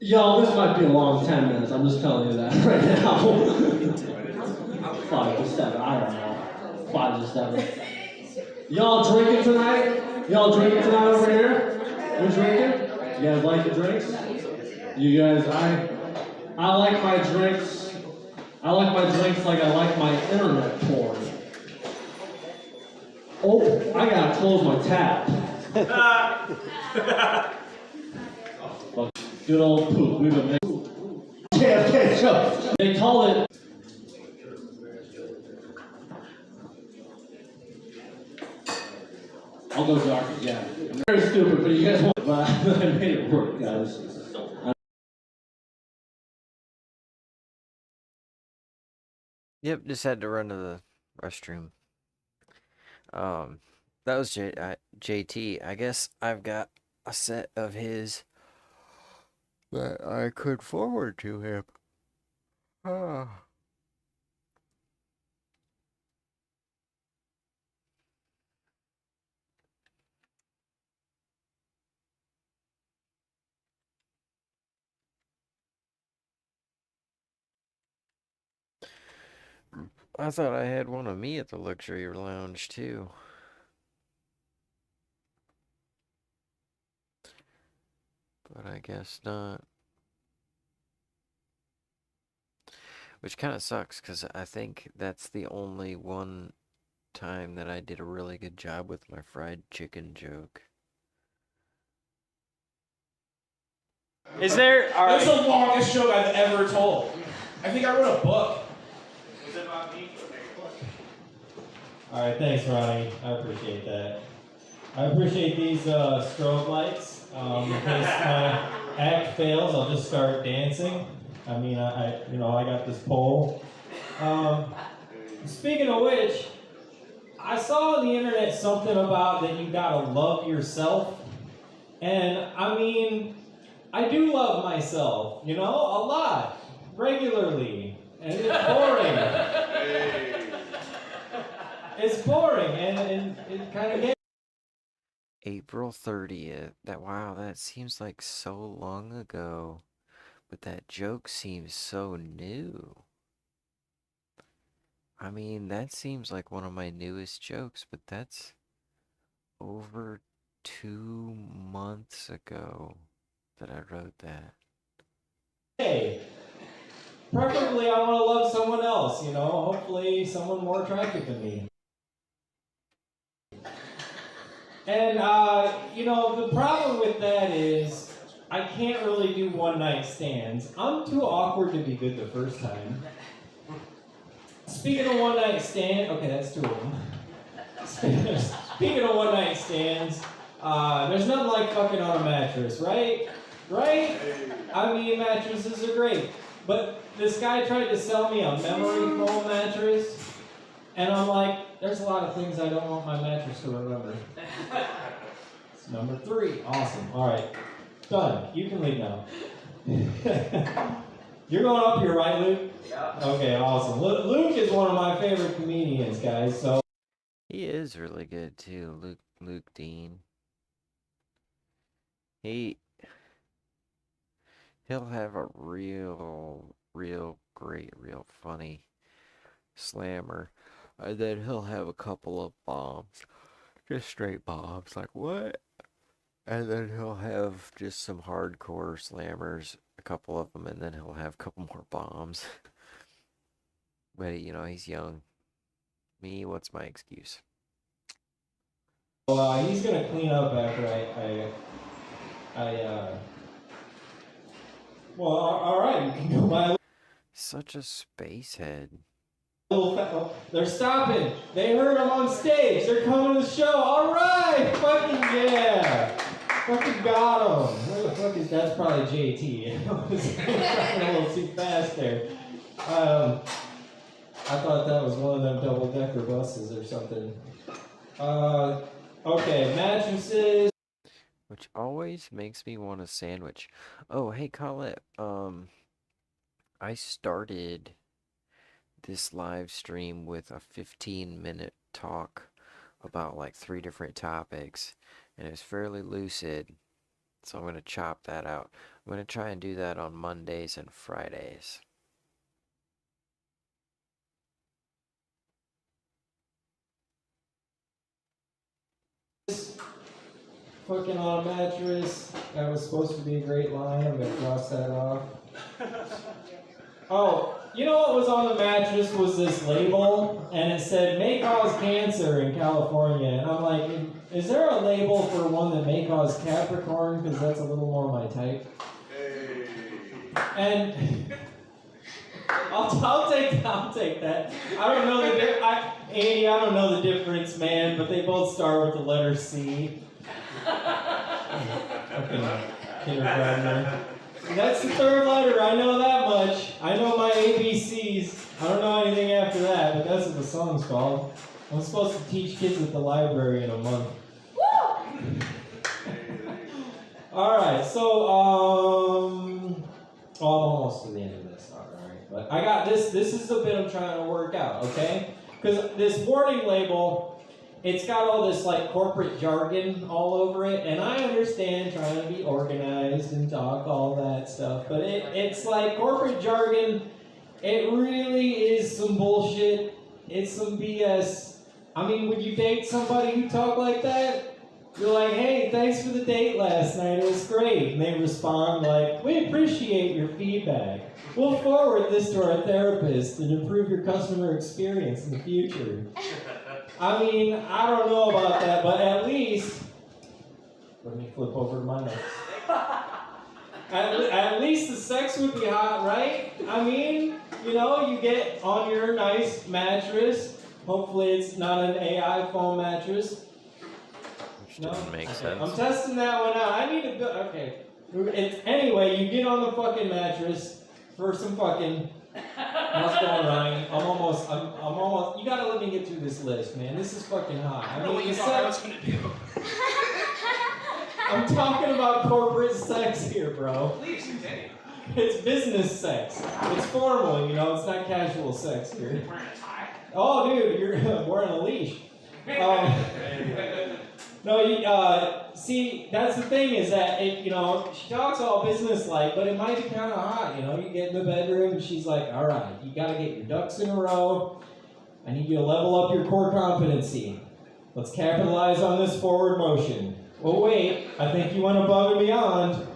Y'all, this might be a long 10 minutes. I'm just telling you that right now. 5 to 7, I don't know. 5 to 7. Y'all drinking tonight? Y'all drinking tonight over here? We drinking? You guys like the drinks? You guys, I like my drinks. I like my drinks like I like my internet porn. Oh, I gotta close my tab. Good old poop. We've been making. Okay, so they call it. I'll go dark again. I'm very stupid, but you guys won't. But I made it work, guys. Yep, just had to run to the restroom. That was JT. I guess I've got a set of his that I could forward to him. I thought I had one of me at the luxury lounge too. But I guess not. Which kind of sucks because I think that's the only one time that I did a really good job with my fried chicken joke. Is there? That's the longest joke I've ever told. I think I wrote a book. Was it about me? All right, thanks, Ronnie. I appreciate that. I appreciate these strobe lights. In case my act fails, I'll just start dancing. I mean, I got this pole. Speaking of which, I saw on the internet something about that you gotta love yourself. And I mean, I do love myself, you know, a lot, regularly. And it's boring. It's boring, and it kind of gets. April 30th. Wow, that seems like so long ago. But that joke seems so new. I mean, that seems like one of my newest jokes, but that's over 2 months ago that I wrote that. Hey, preferably I want to love someone else, you know, hopefully someone more attractive than me. And, you know, the problem with that is I can't really do one-night stands. I'm too awkward to be good the first time. Speaking of one-night stand, okay, that's 2 of them. Speaking of one-night stands, there's nothing like fucking on a mattress, right? Right? I mean, mattresses are great. But this guy tried to sell me a memory foam mattress, and I'm like, there's a lot of things I don't want my mattress to remember. It's number 3. Awesome. All right. Done. You can leave now. You're going up here, right, Luke? Yeah. Okay, awesome. Luke is one of my favorite comedians, guys. So He is really good too, Luke Dean. He'll have a real great, real funny slammer. And then he'll have a couple of bombs. Just straight bombs, like what? And then he'll have just some hardcore slammers, a couple of them, and then he'll have a couple more bombs. But, you know, he's young. Me, what's my excuse? he's gonna clean up after well, all right, you can go by. Such a space head. They're stopping. They heard him on stage. They're coming to the show. All right, fucking yeah. Fucking got him. Where the fuck is that's probably JT. I was talking a little too fast there. I thought that was one of them double-decker buses or something. Okay, mattresses. Which always makes me want a sandwich. Oh, hey, Colette. I started this live stream with a 15-minute talk about like 3 different topics, and it was fairly lucid, so I'm going to chop that out. I'm going to try and do that on Mondays and Fridays. Fucking on a mattress. That was supposed to be a great line. I'm going to cross that off. Oh, you know what was on the mattress was this label, and it said, may cause cancer in California. And I'm like, is there a label for one that may cause Capricorn? Because that's a little more my type. Hey. And I'll take that. I don't know Andy, I don't know the difference, man, but they both start with the letter C. Kindergartner. That's the 3rd letter, I know that much. I know my ABCs. I don't know anything after that, but that's what the song's called. I'm supposed to teach kids at the library in a month. Alright, so, I'm almost to the end of this, alright. But I got this is the bit I'm trying to work out, okay? Because this warning label, it's got all this like corporate jargon all over it, and I understand trying to be organized and talk all that stuff, but it's like corporate jargon, it really is some bullshit, it's some BS. I mean, would you date somebody who talk like that? You're like, hey, thanks for the date last night, it was great. And they respond like, we appreciate your feedback. We'll forward this to our therapist and improve your customer experience in the future. I mean, I don't know about that, but at least, let me flip over to my notes. At least the sex would be hot, right? I mean, you know, you get on your nice mattress. Hopefully it's not an AI foam mattress. Which doesn't make sense. I'm testing that one out. I need to go, okay. Anyway, you get on the fucking mattress for some fucking, How's it going, Ronnie? I'm almost. You gotta let me get through this list, man. This is fucking hot. I don't know what you thought I was gonna do. I'm talking about corporate sex here, bro. Please continue. It's business sex. It's formal, you know. It's not casual sex here. Wearing a tie. Oh, dude, you're wearing a leash. No, see, that's the thing is that, you know, she talks all business-like, but it might be kind of hot, you know? You get in the bedroom and she's like, all right, you got to get your ducks in a row. I need you to level up your core competency. Let's capitalize on this forward motion. Oh, wait, I think you went above and beyond.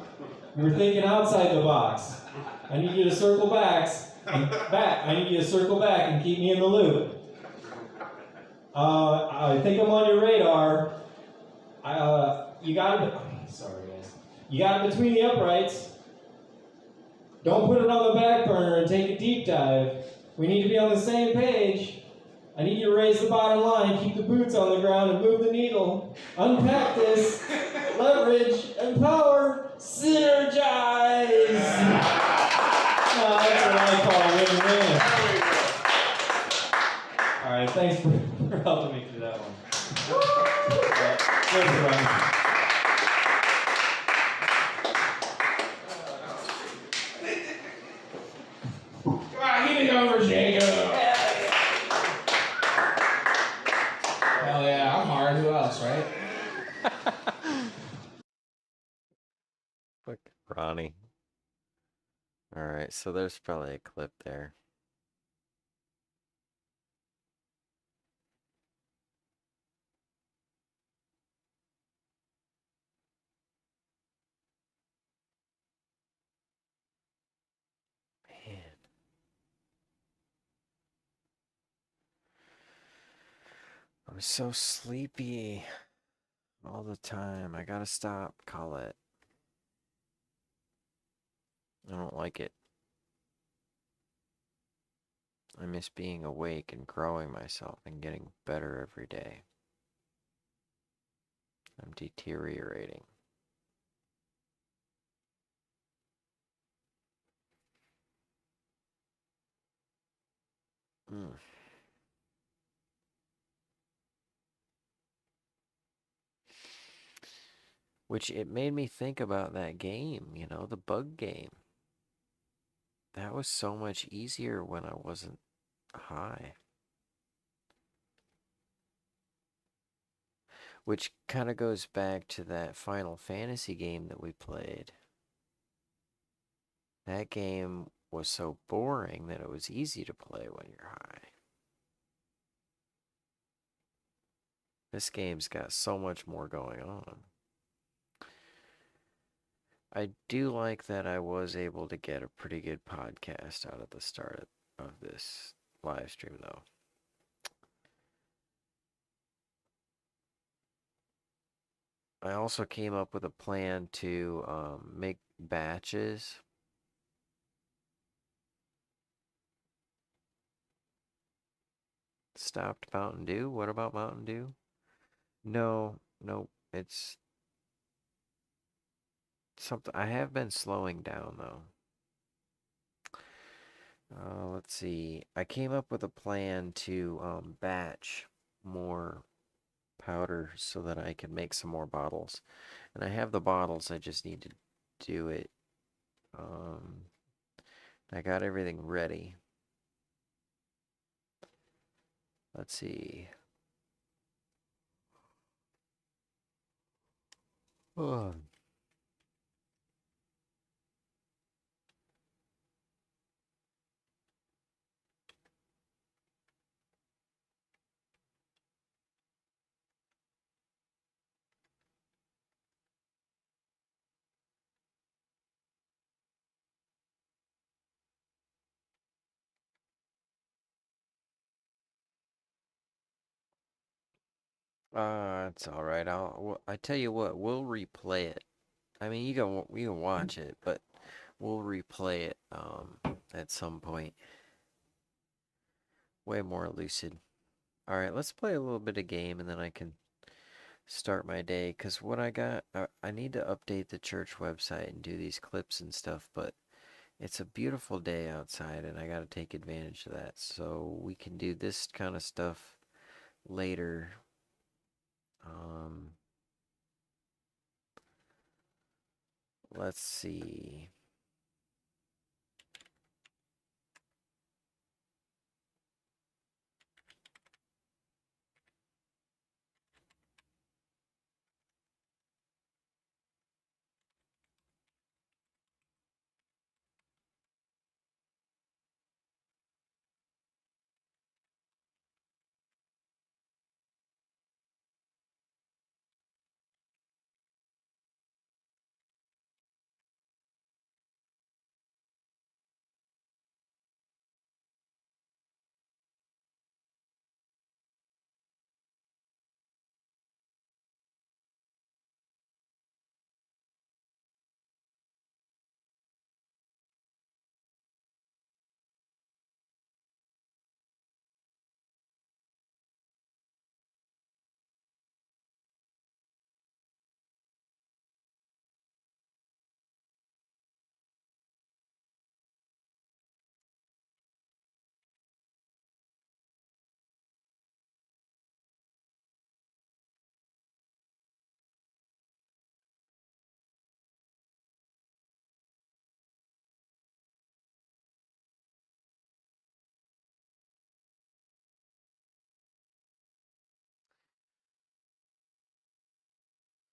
You were thinking outside the box. I need you to circle back. I need you to circle back and keep me in the loop. I think I'm on your radar. You got it. Sorry, guys. You got it between the uprights. Don't put it on the back burner and take a deep dive. We need to be on the same page. I need you to raise the bottom line, keep the boots on the ground, and move the needle. Unpack this. Leverage, empower, synergize. That's what I call win-win. All right, thanks for helping me through that one. Good run. Come on, hit it over, Jacob. Hell yeah, I'm hard. Who else, right? Fuck Ronnie. Alright, so there's probably a clip there. Man. I'm so sleepy all the time. I gotta stop, Colette. I don't like it. I miss being awake and growing myself and getting better every day. I'm deteriorating. Which it made me think about that game, you know, the bug game. That was so much easier when I wasn't high. Which kind of goes back to that Final Fantasy game that we played. That game was so boring that it was easy to play when you're high. This game's got so much more going on. I do like that I was able to get a pretty good podcast out of the start of this live stream, though. I also came up with a plan to make batches. Stopped Mountain Dew? What about Mountain Dew? No, it's something. I have been slowing down, though. Let's see. I came up with a plan to batch more powder so that I can make some more bottles. And I have the bottles, I just need to do it. I got everything ready. Let's see. Oh. It's all right. I tell you what, we'll replay it. I mean, you can watch it, but we'll replay it at some point. Way more lucid. All right, let's play a little bit of game, and then I can start my day. Cause what I got, I need to update the church website and do these clips and stuff, but It's a beautiful day outside, and I got to take advantage of that. So we can do this kind of stuff later. Let's see.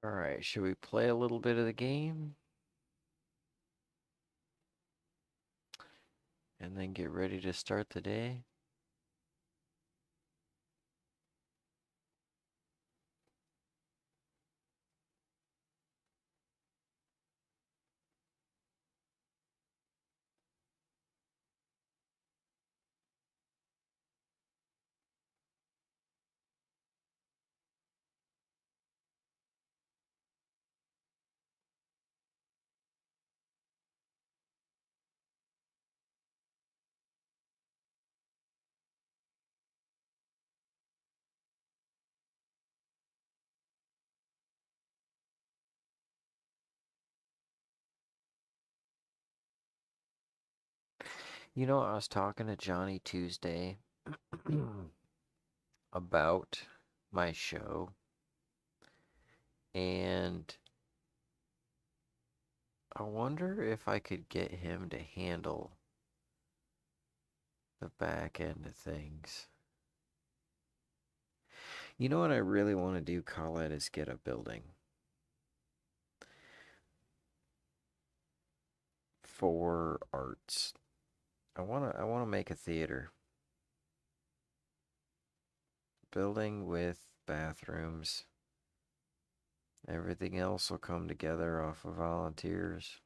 All right, should we play a little bit of the game? And then get ready to start the day? You know, I was talking to Johnny Tuesday about my show, and I wonder if I could get him to handle the back end of things. You know what I really want to do, Colette, is get a building for arts. I want to make a theater. Building with bathrooms. Everything else will come together off of volunteers.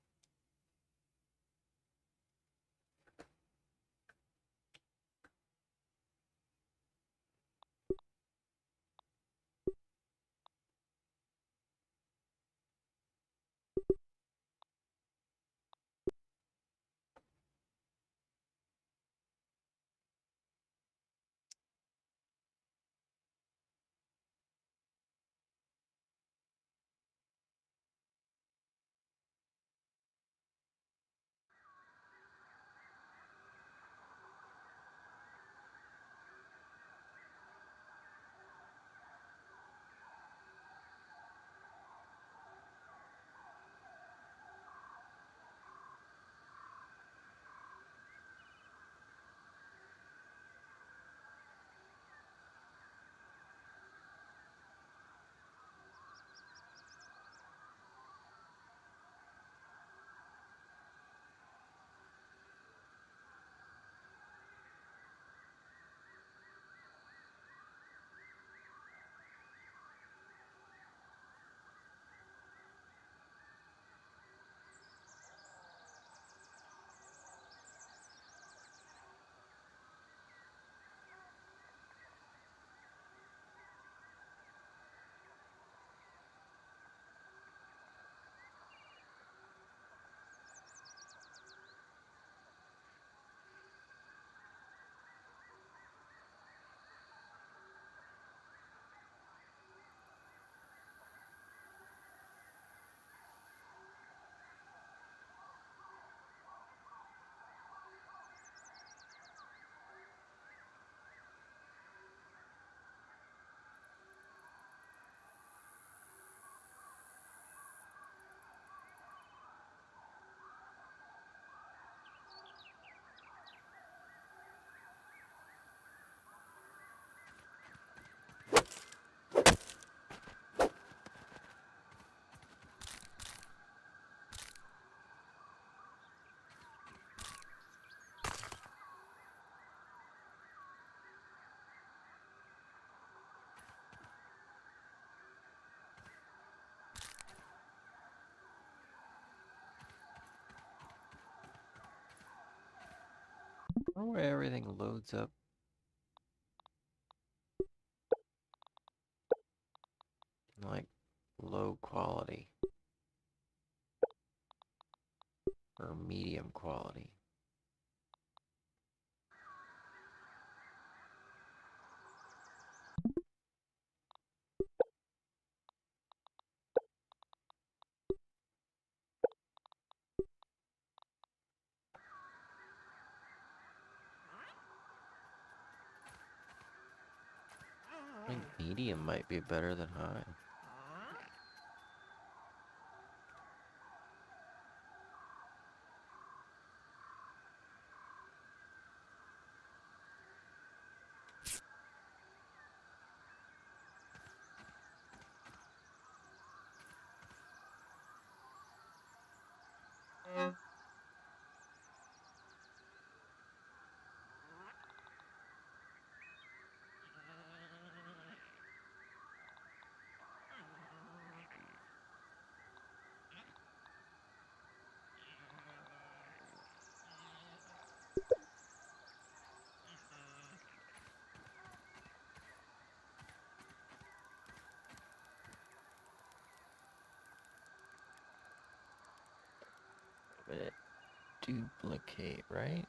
wonder why everything loads up. Like low quality. Or medium quality. I think medium might be better than high. Duplicate, right?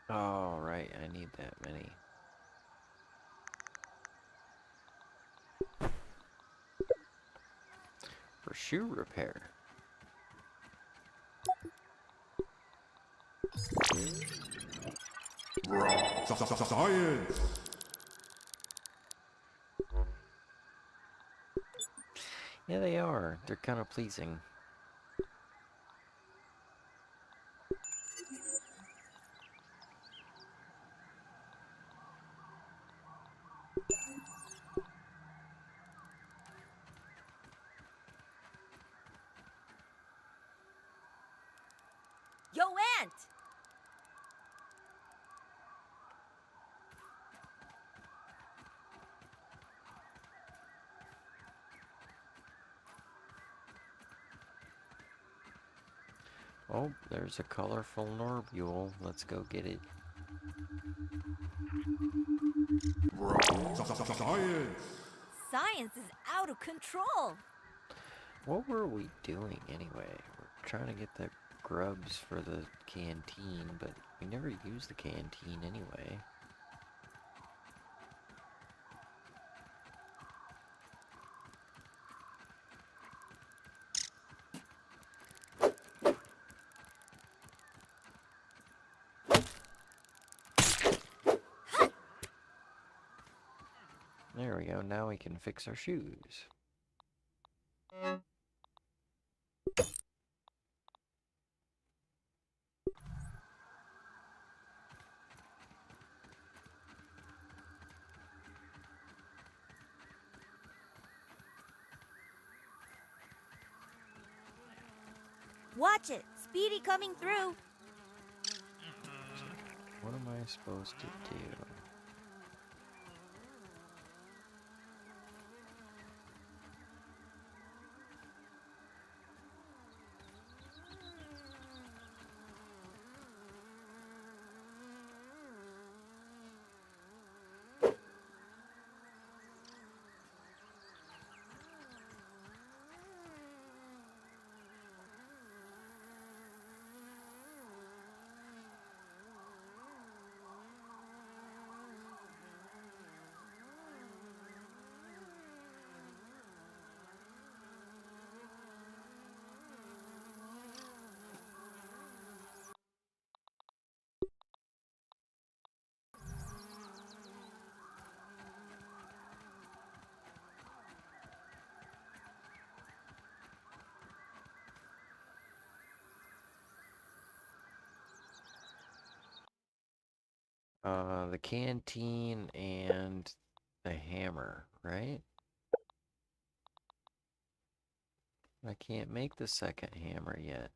Oh, right, I need that many. For shoe repair. Science! Yeah, they are. They're kind of pleasing. Yo, Ant! Oh, there's a colorful Norbule. Let's go get it. Science! Science is out of control! What were we doing anyway? We're trying to get the grubs for the canteen, but we never used the canteen anyway. There we go, now we can fix our shoes. Watch it! Speedy coming through! What am I I supposed to do? The canteen and the hammer, right? I can't make the second hammer yet.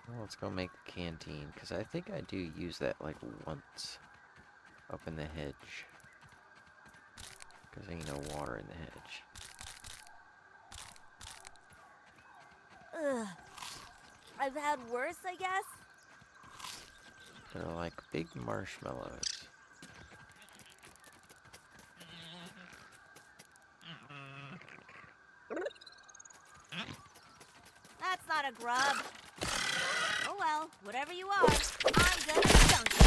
Well, let's go make the canteen, because I think I do use that like once up in the hedge. Because ain't no water in the hedge. Ugh. I've had worse, I guess. They're like big marshmallows. That's not a grub. Oh well, whatever you are, I'm gonna dunk you.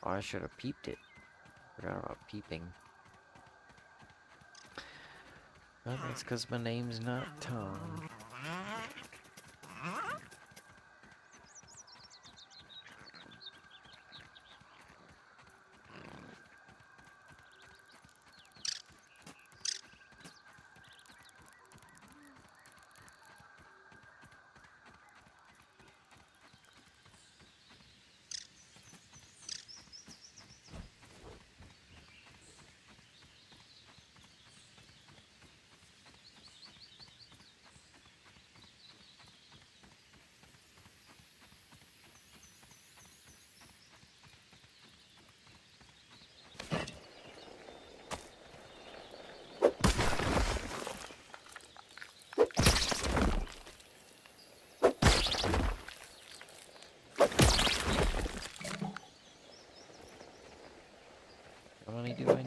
Oh, I should have peeped it. Forgot about peeping. Well, that's because my name's not Tom. How many do I need?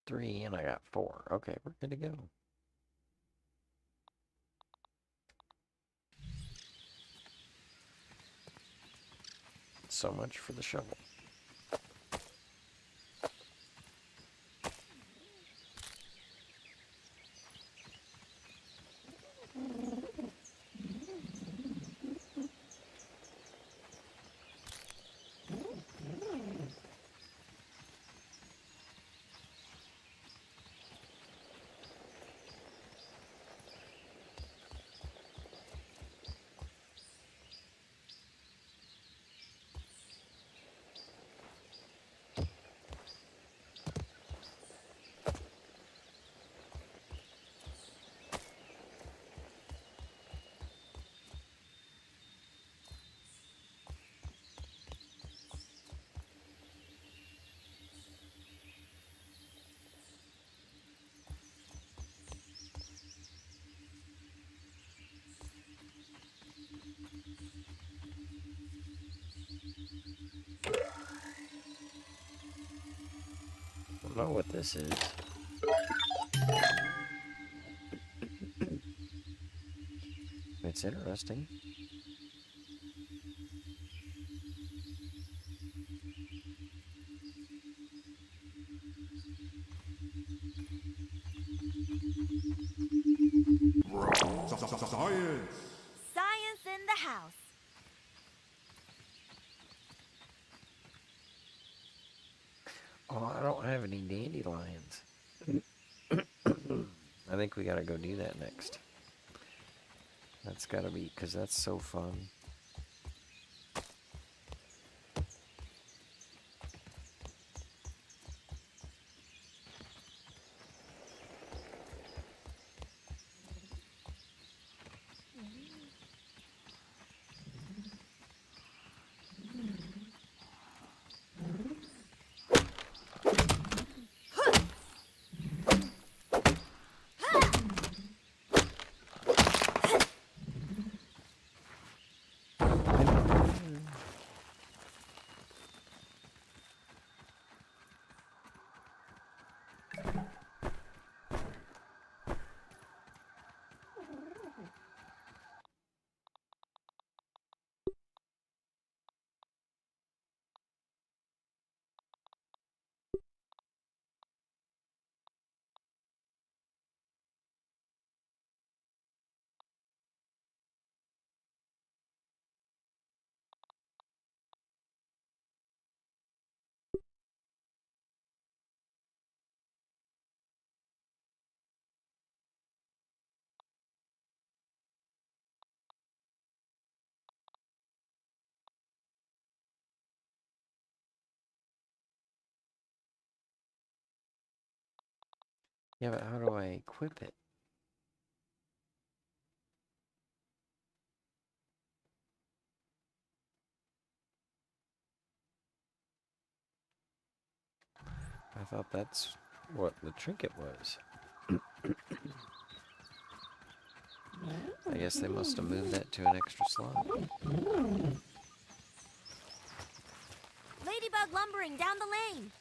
Three, and I got 4. Okay, we're good to go. So much for the shovel. I don't know what this is. It's interesting. Science. Science in the house. Oh, I don't have any dandelions. I think we gotta go do that next. That's gotta be, because that's so fun. Yeah, but how do I equip it? I thought that's what the trinket was. I guess they must have moved that to an extra slot. Ladybug lumbering down the lane.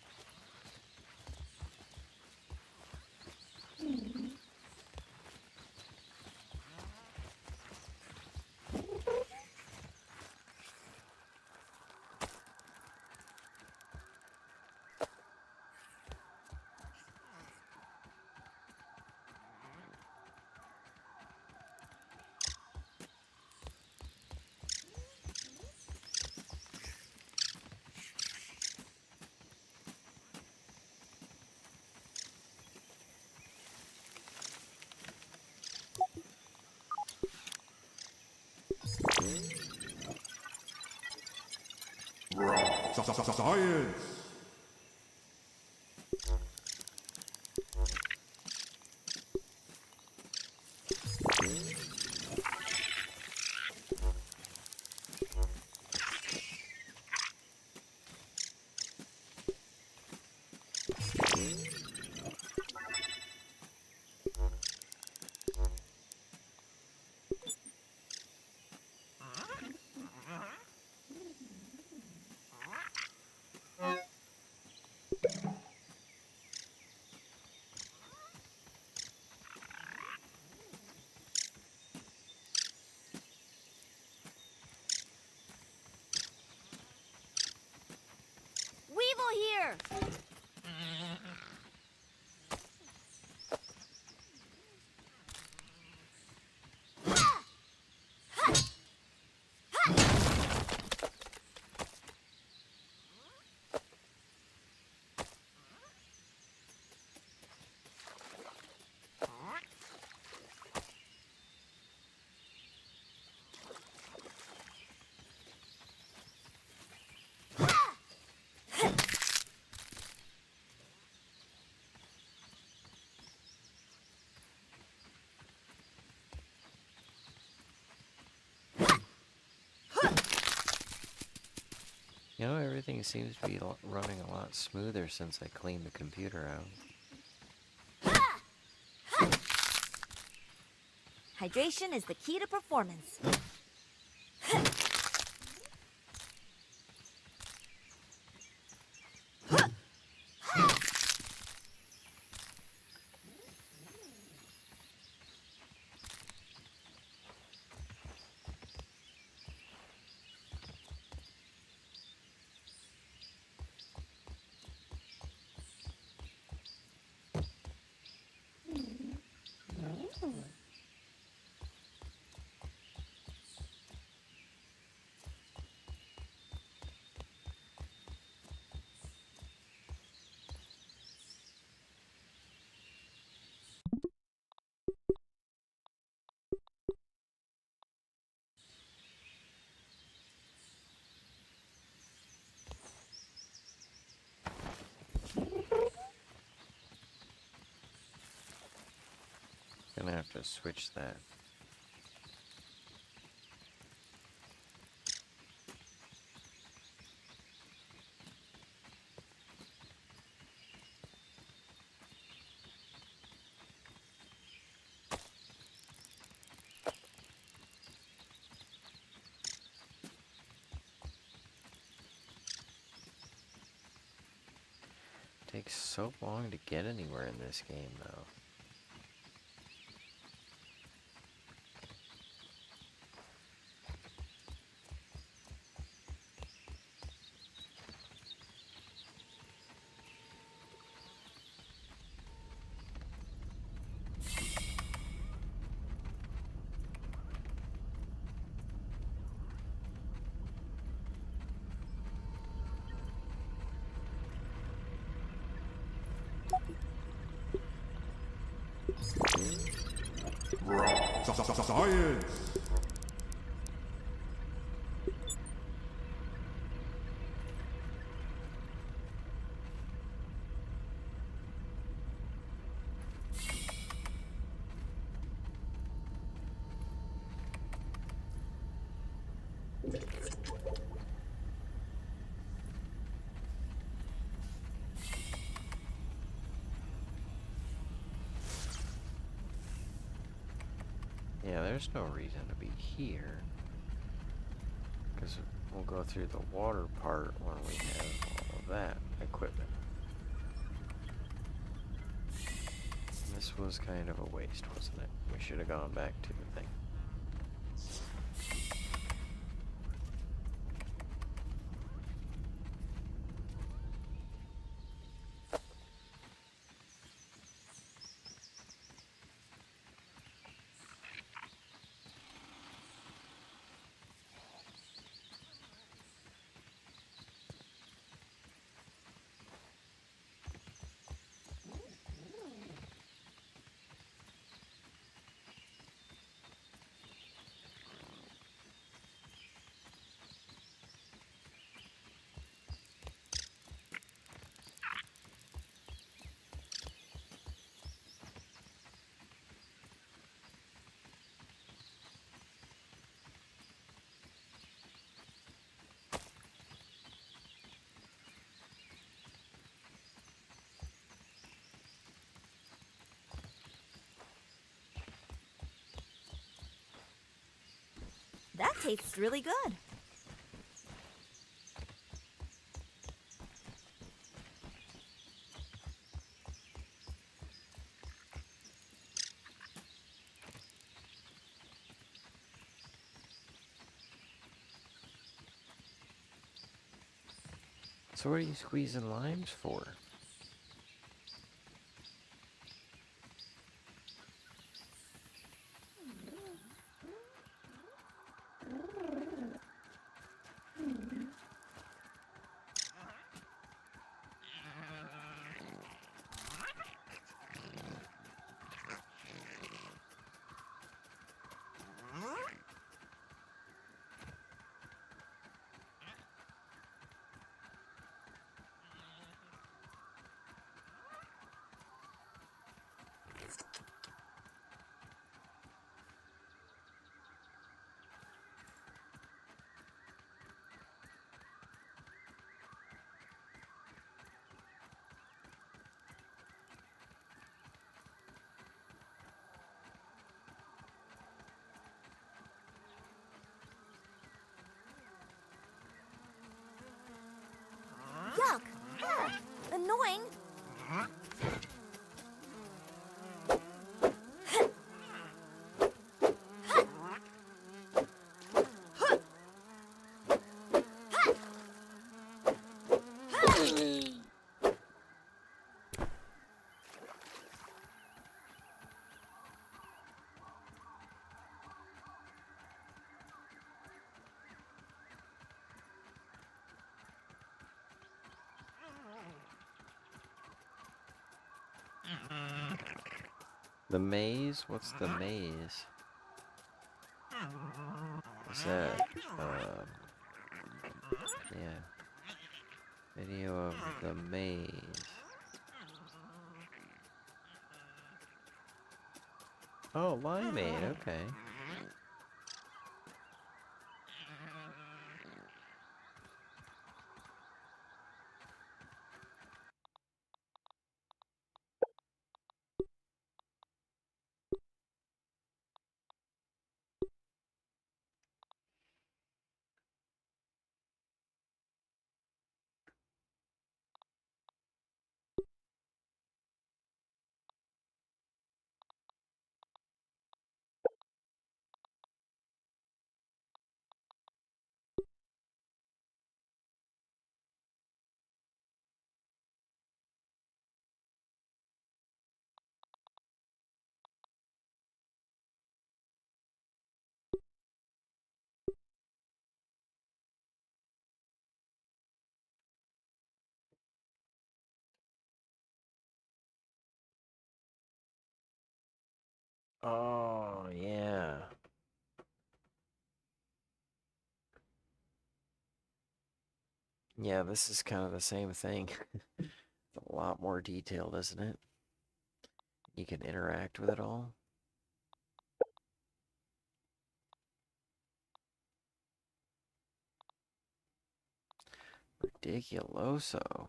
Science. Weevil here. You know, everything seems to be running a lot smoother since I cleaned the computer out. Hydration is the key to performance. have to switch that. Takes so long to get anywhere in this game, though. Science! Yeah, there's no reason to be here. Because we'll go through the water part when we have all of that equipment. This was kind of a waste, wasn't it? We should have gone back to the thing. That tastes really good. So what are you squeezing limes for? Yuck! Annoying! The maze? What's the maze? What's that? Yeah. Video of the maze. Oh, limeade, okay. Oh, yeah. Yeah, this is kind of the same thing. It's a lot more detailed, isn't it? You can interact with it all. Ridiculoso.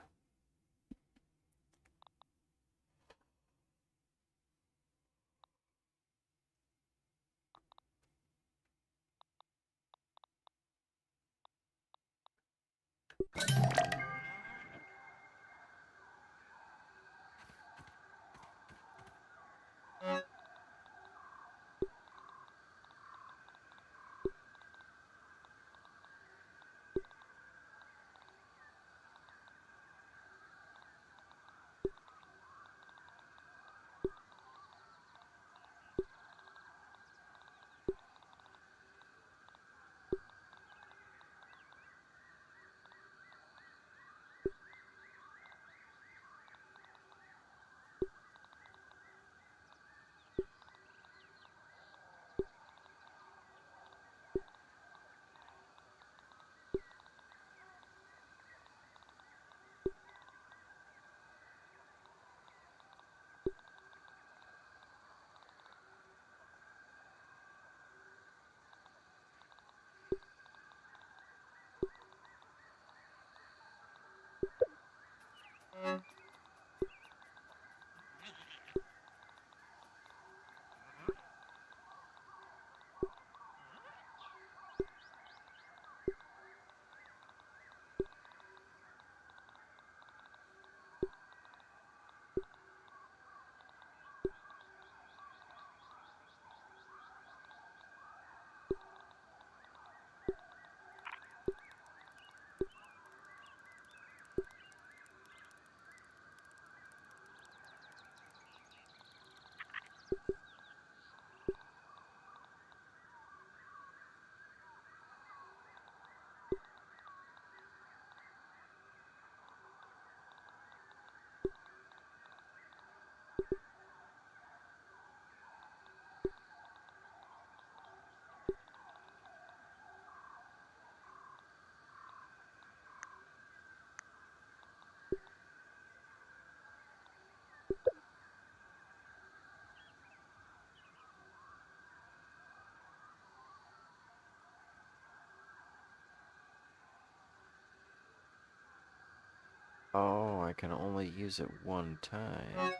Oh, I can only use it one time.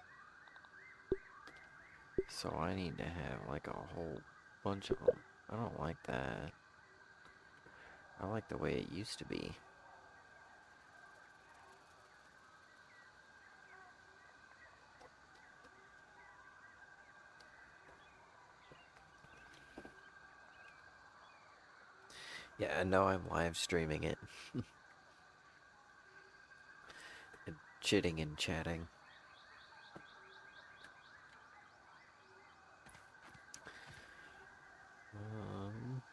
So I need to have like a whole bunch of them. I don't like that. I like the way it used to be. Yeah, I know I'm live streaming it. And chitting and chatting. Um...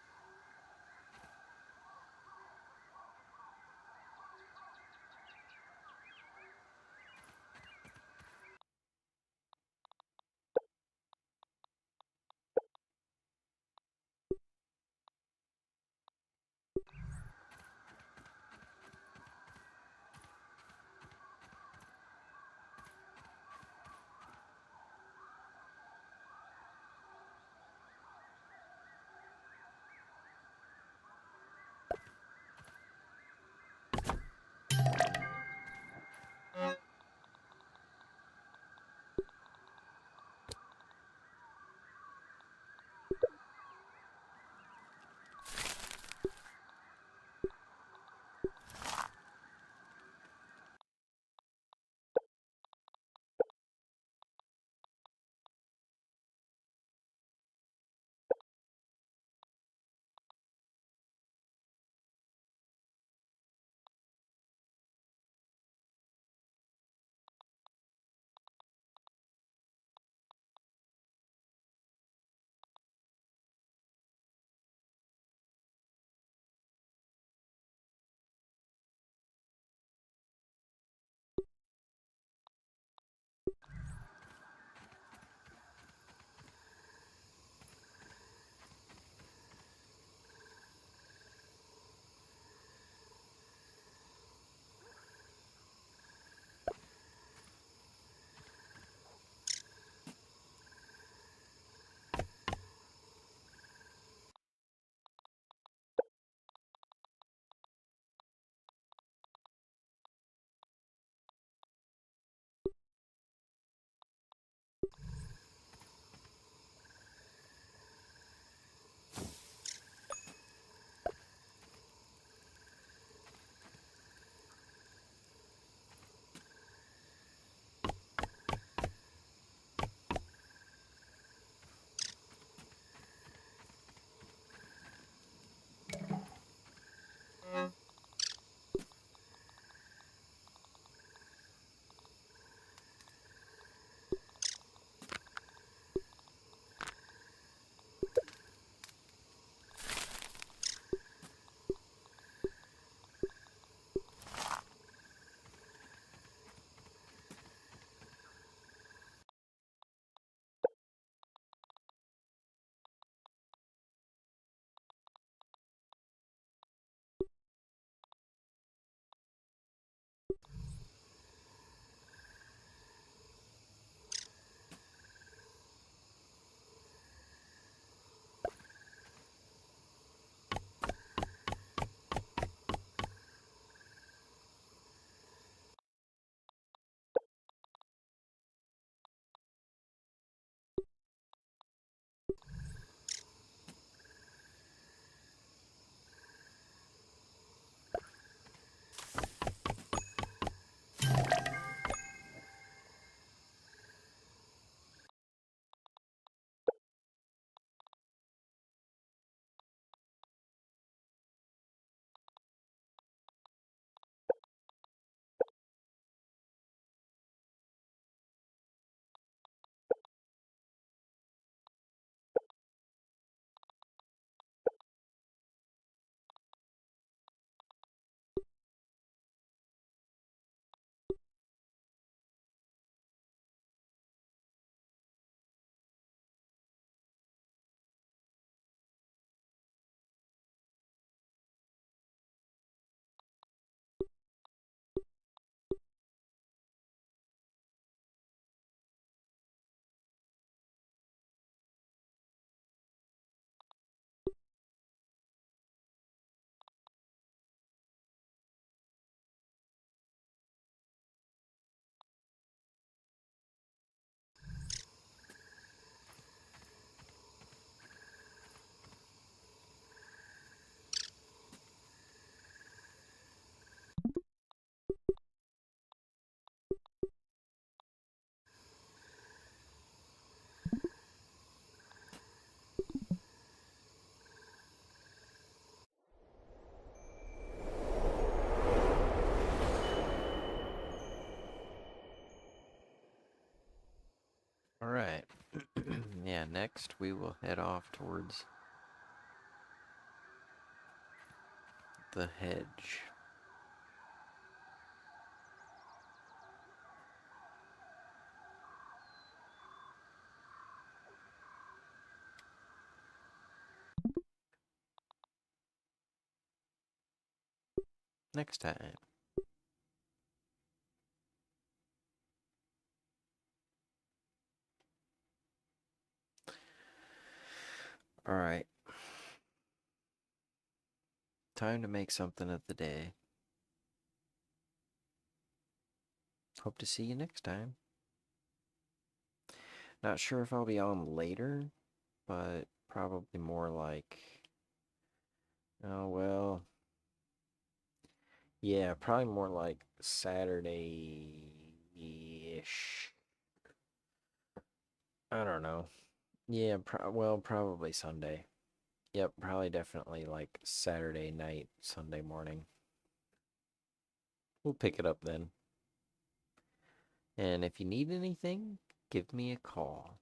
Alright. Yeah, next we will head off towards the hedge. Next time. Alright. Time to make something of the day. Hope to see you next time. Not sure if I'll be on later, but probably more like... Oh, well... Yeah, probably more like Saturday-ish. I don't know. Yeah, probably Sunday. Yep, probably definitely like Saturday night, Sunday morning. We'll pick it up then. And if you need anything, give me a call.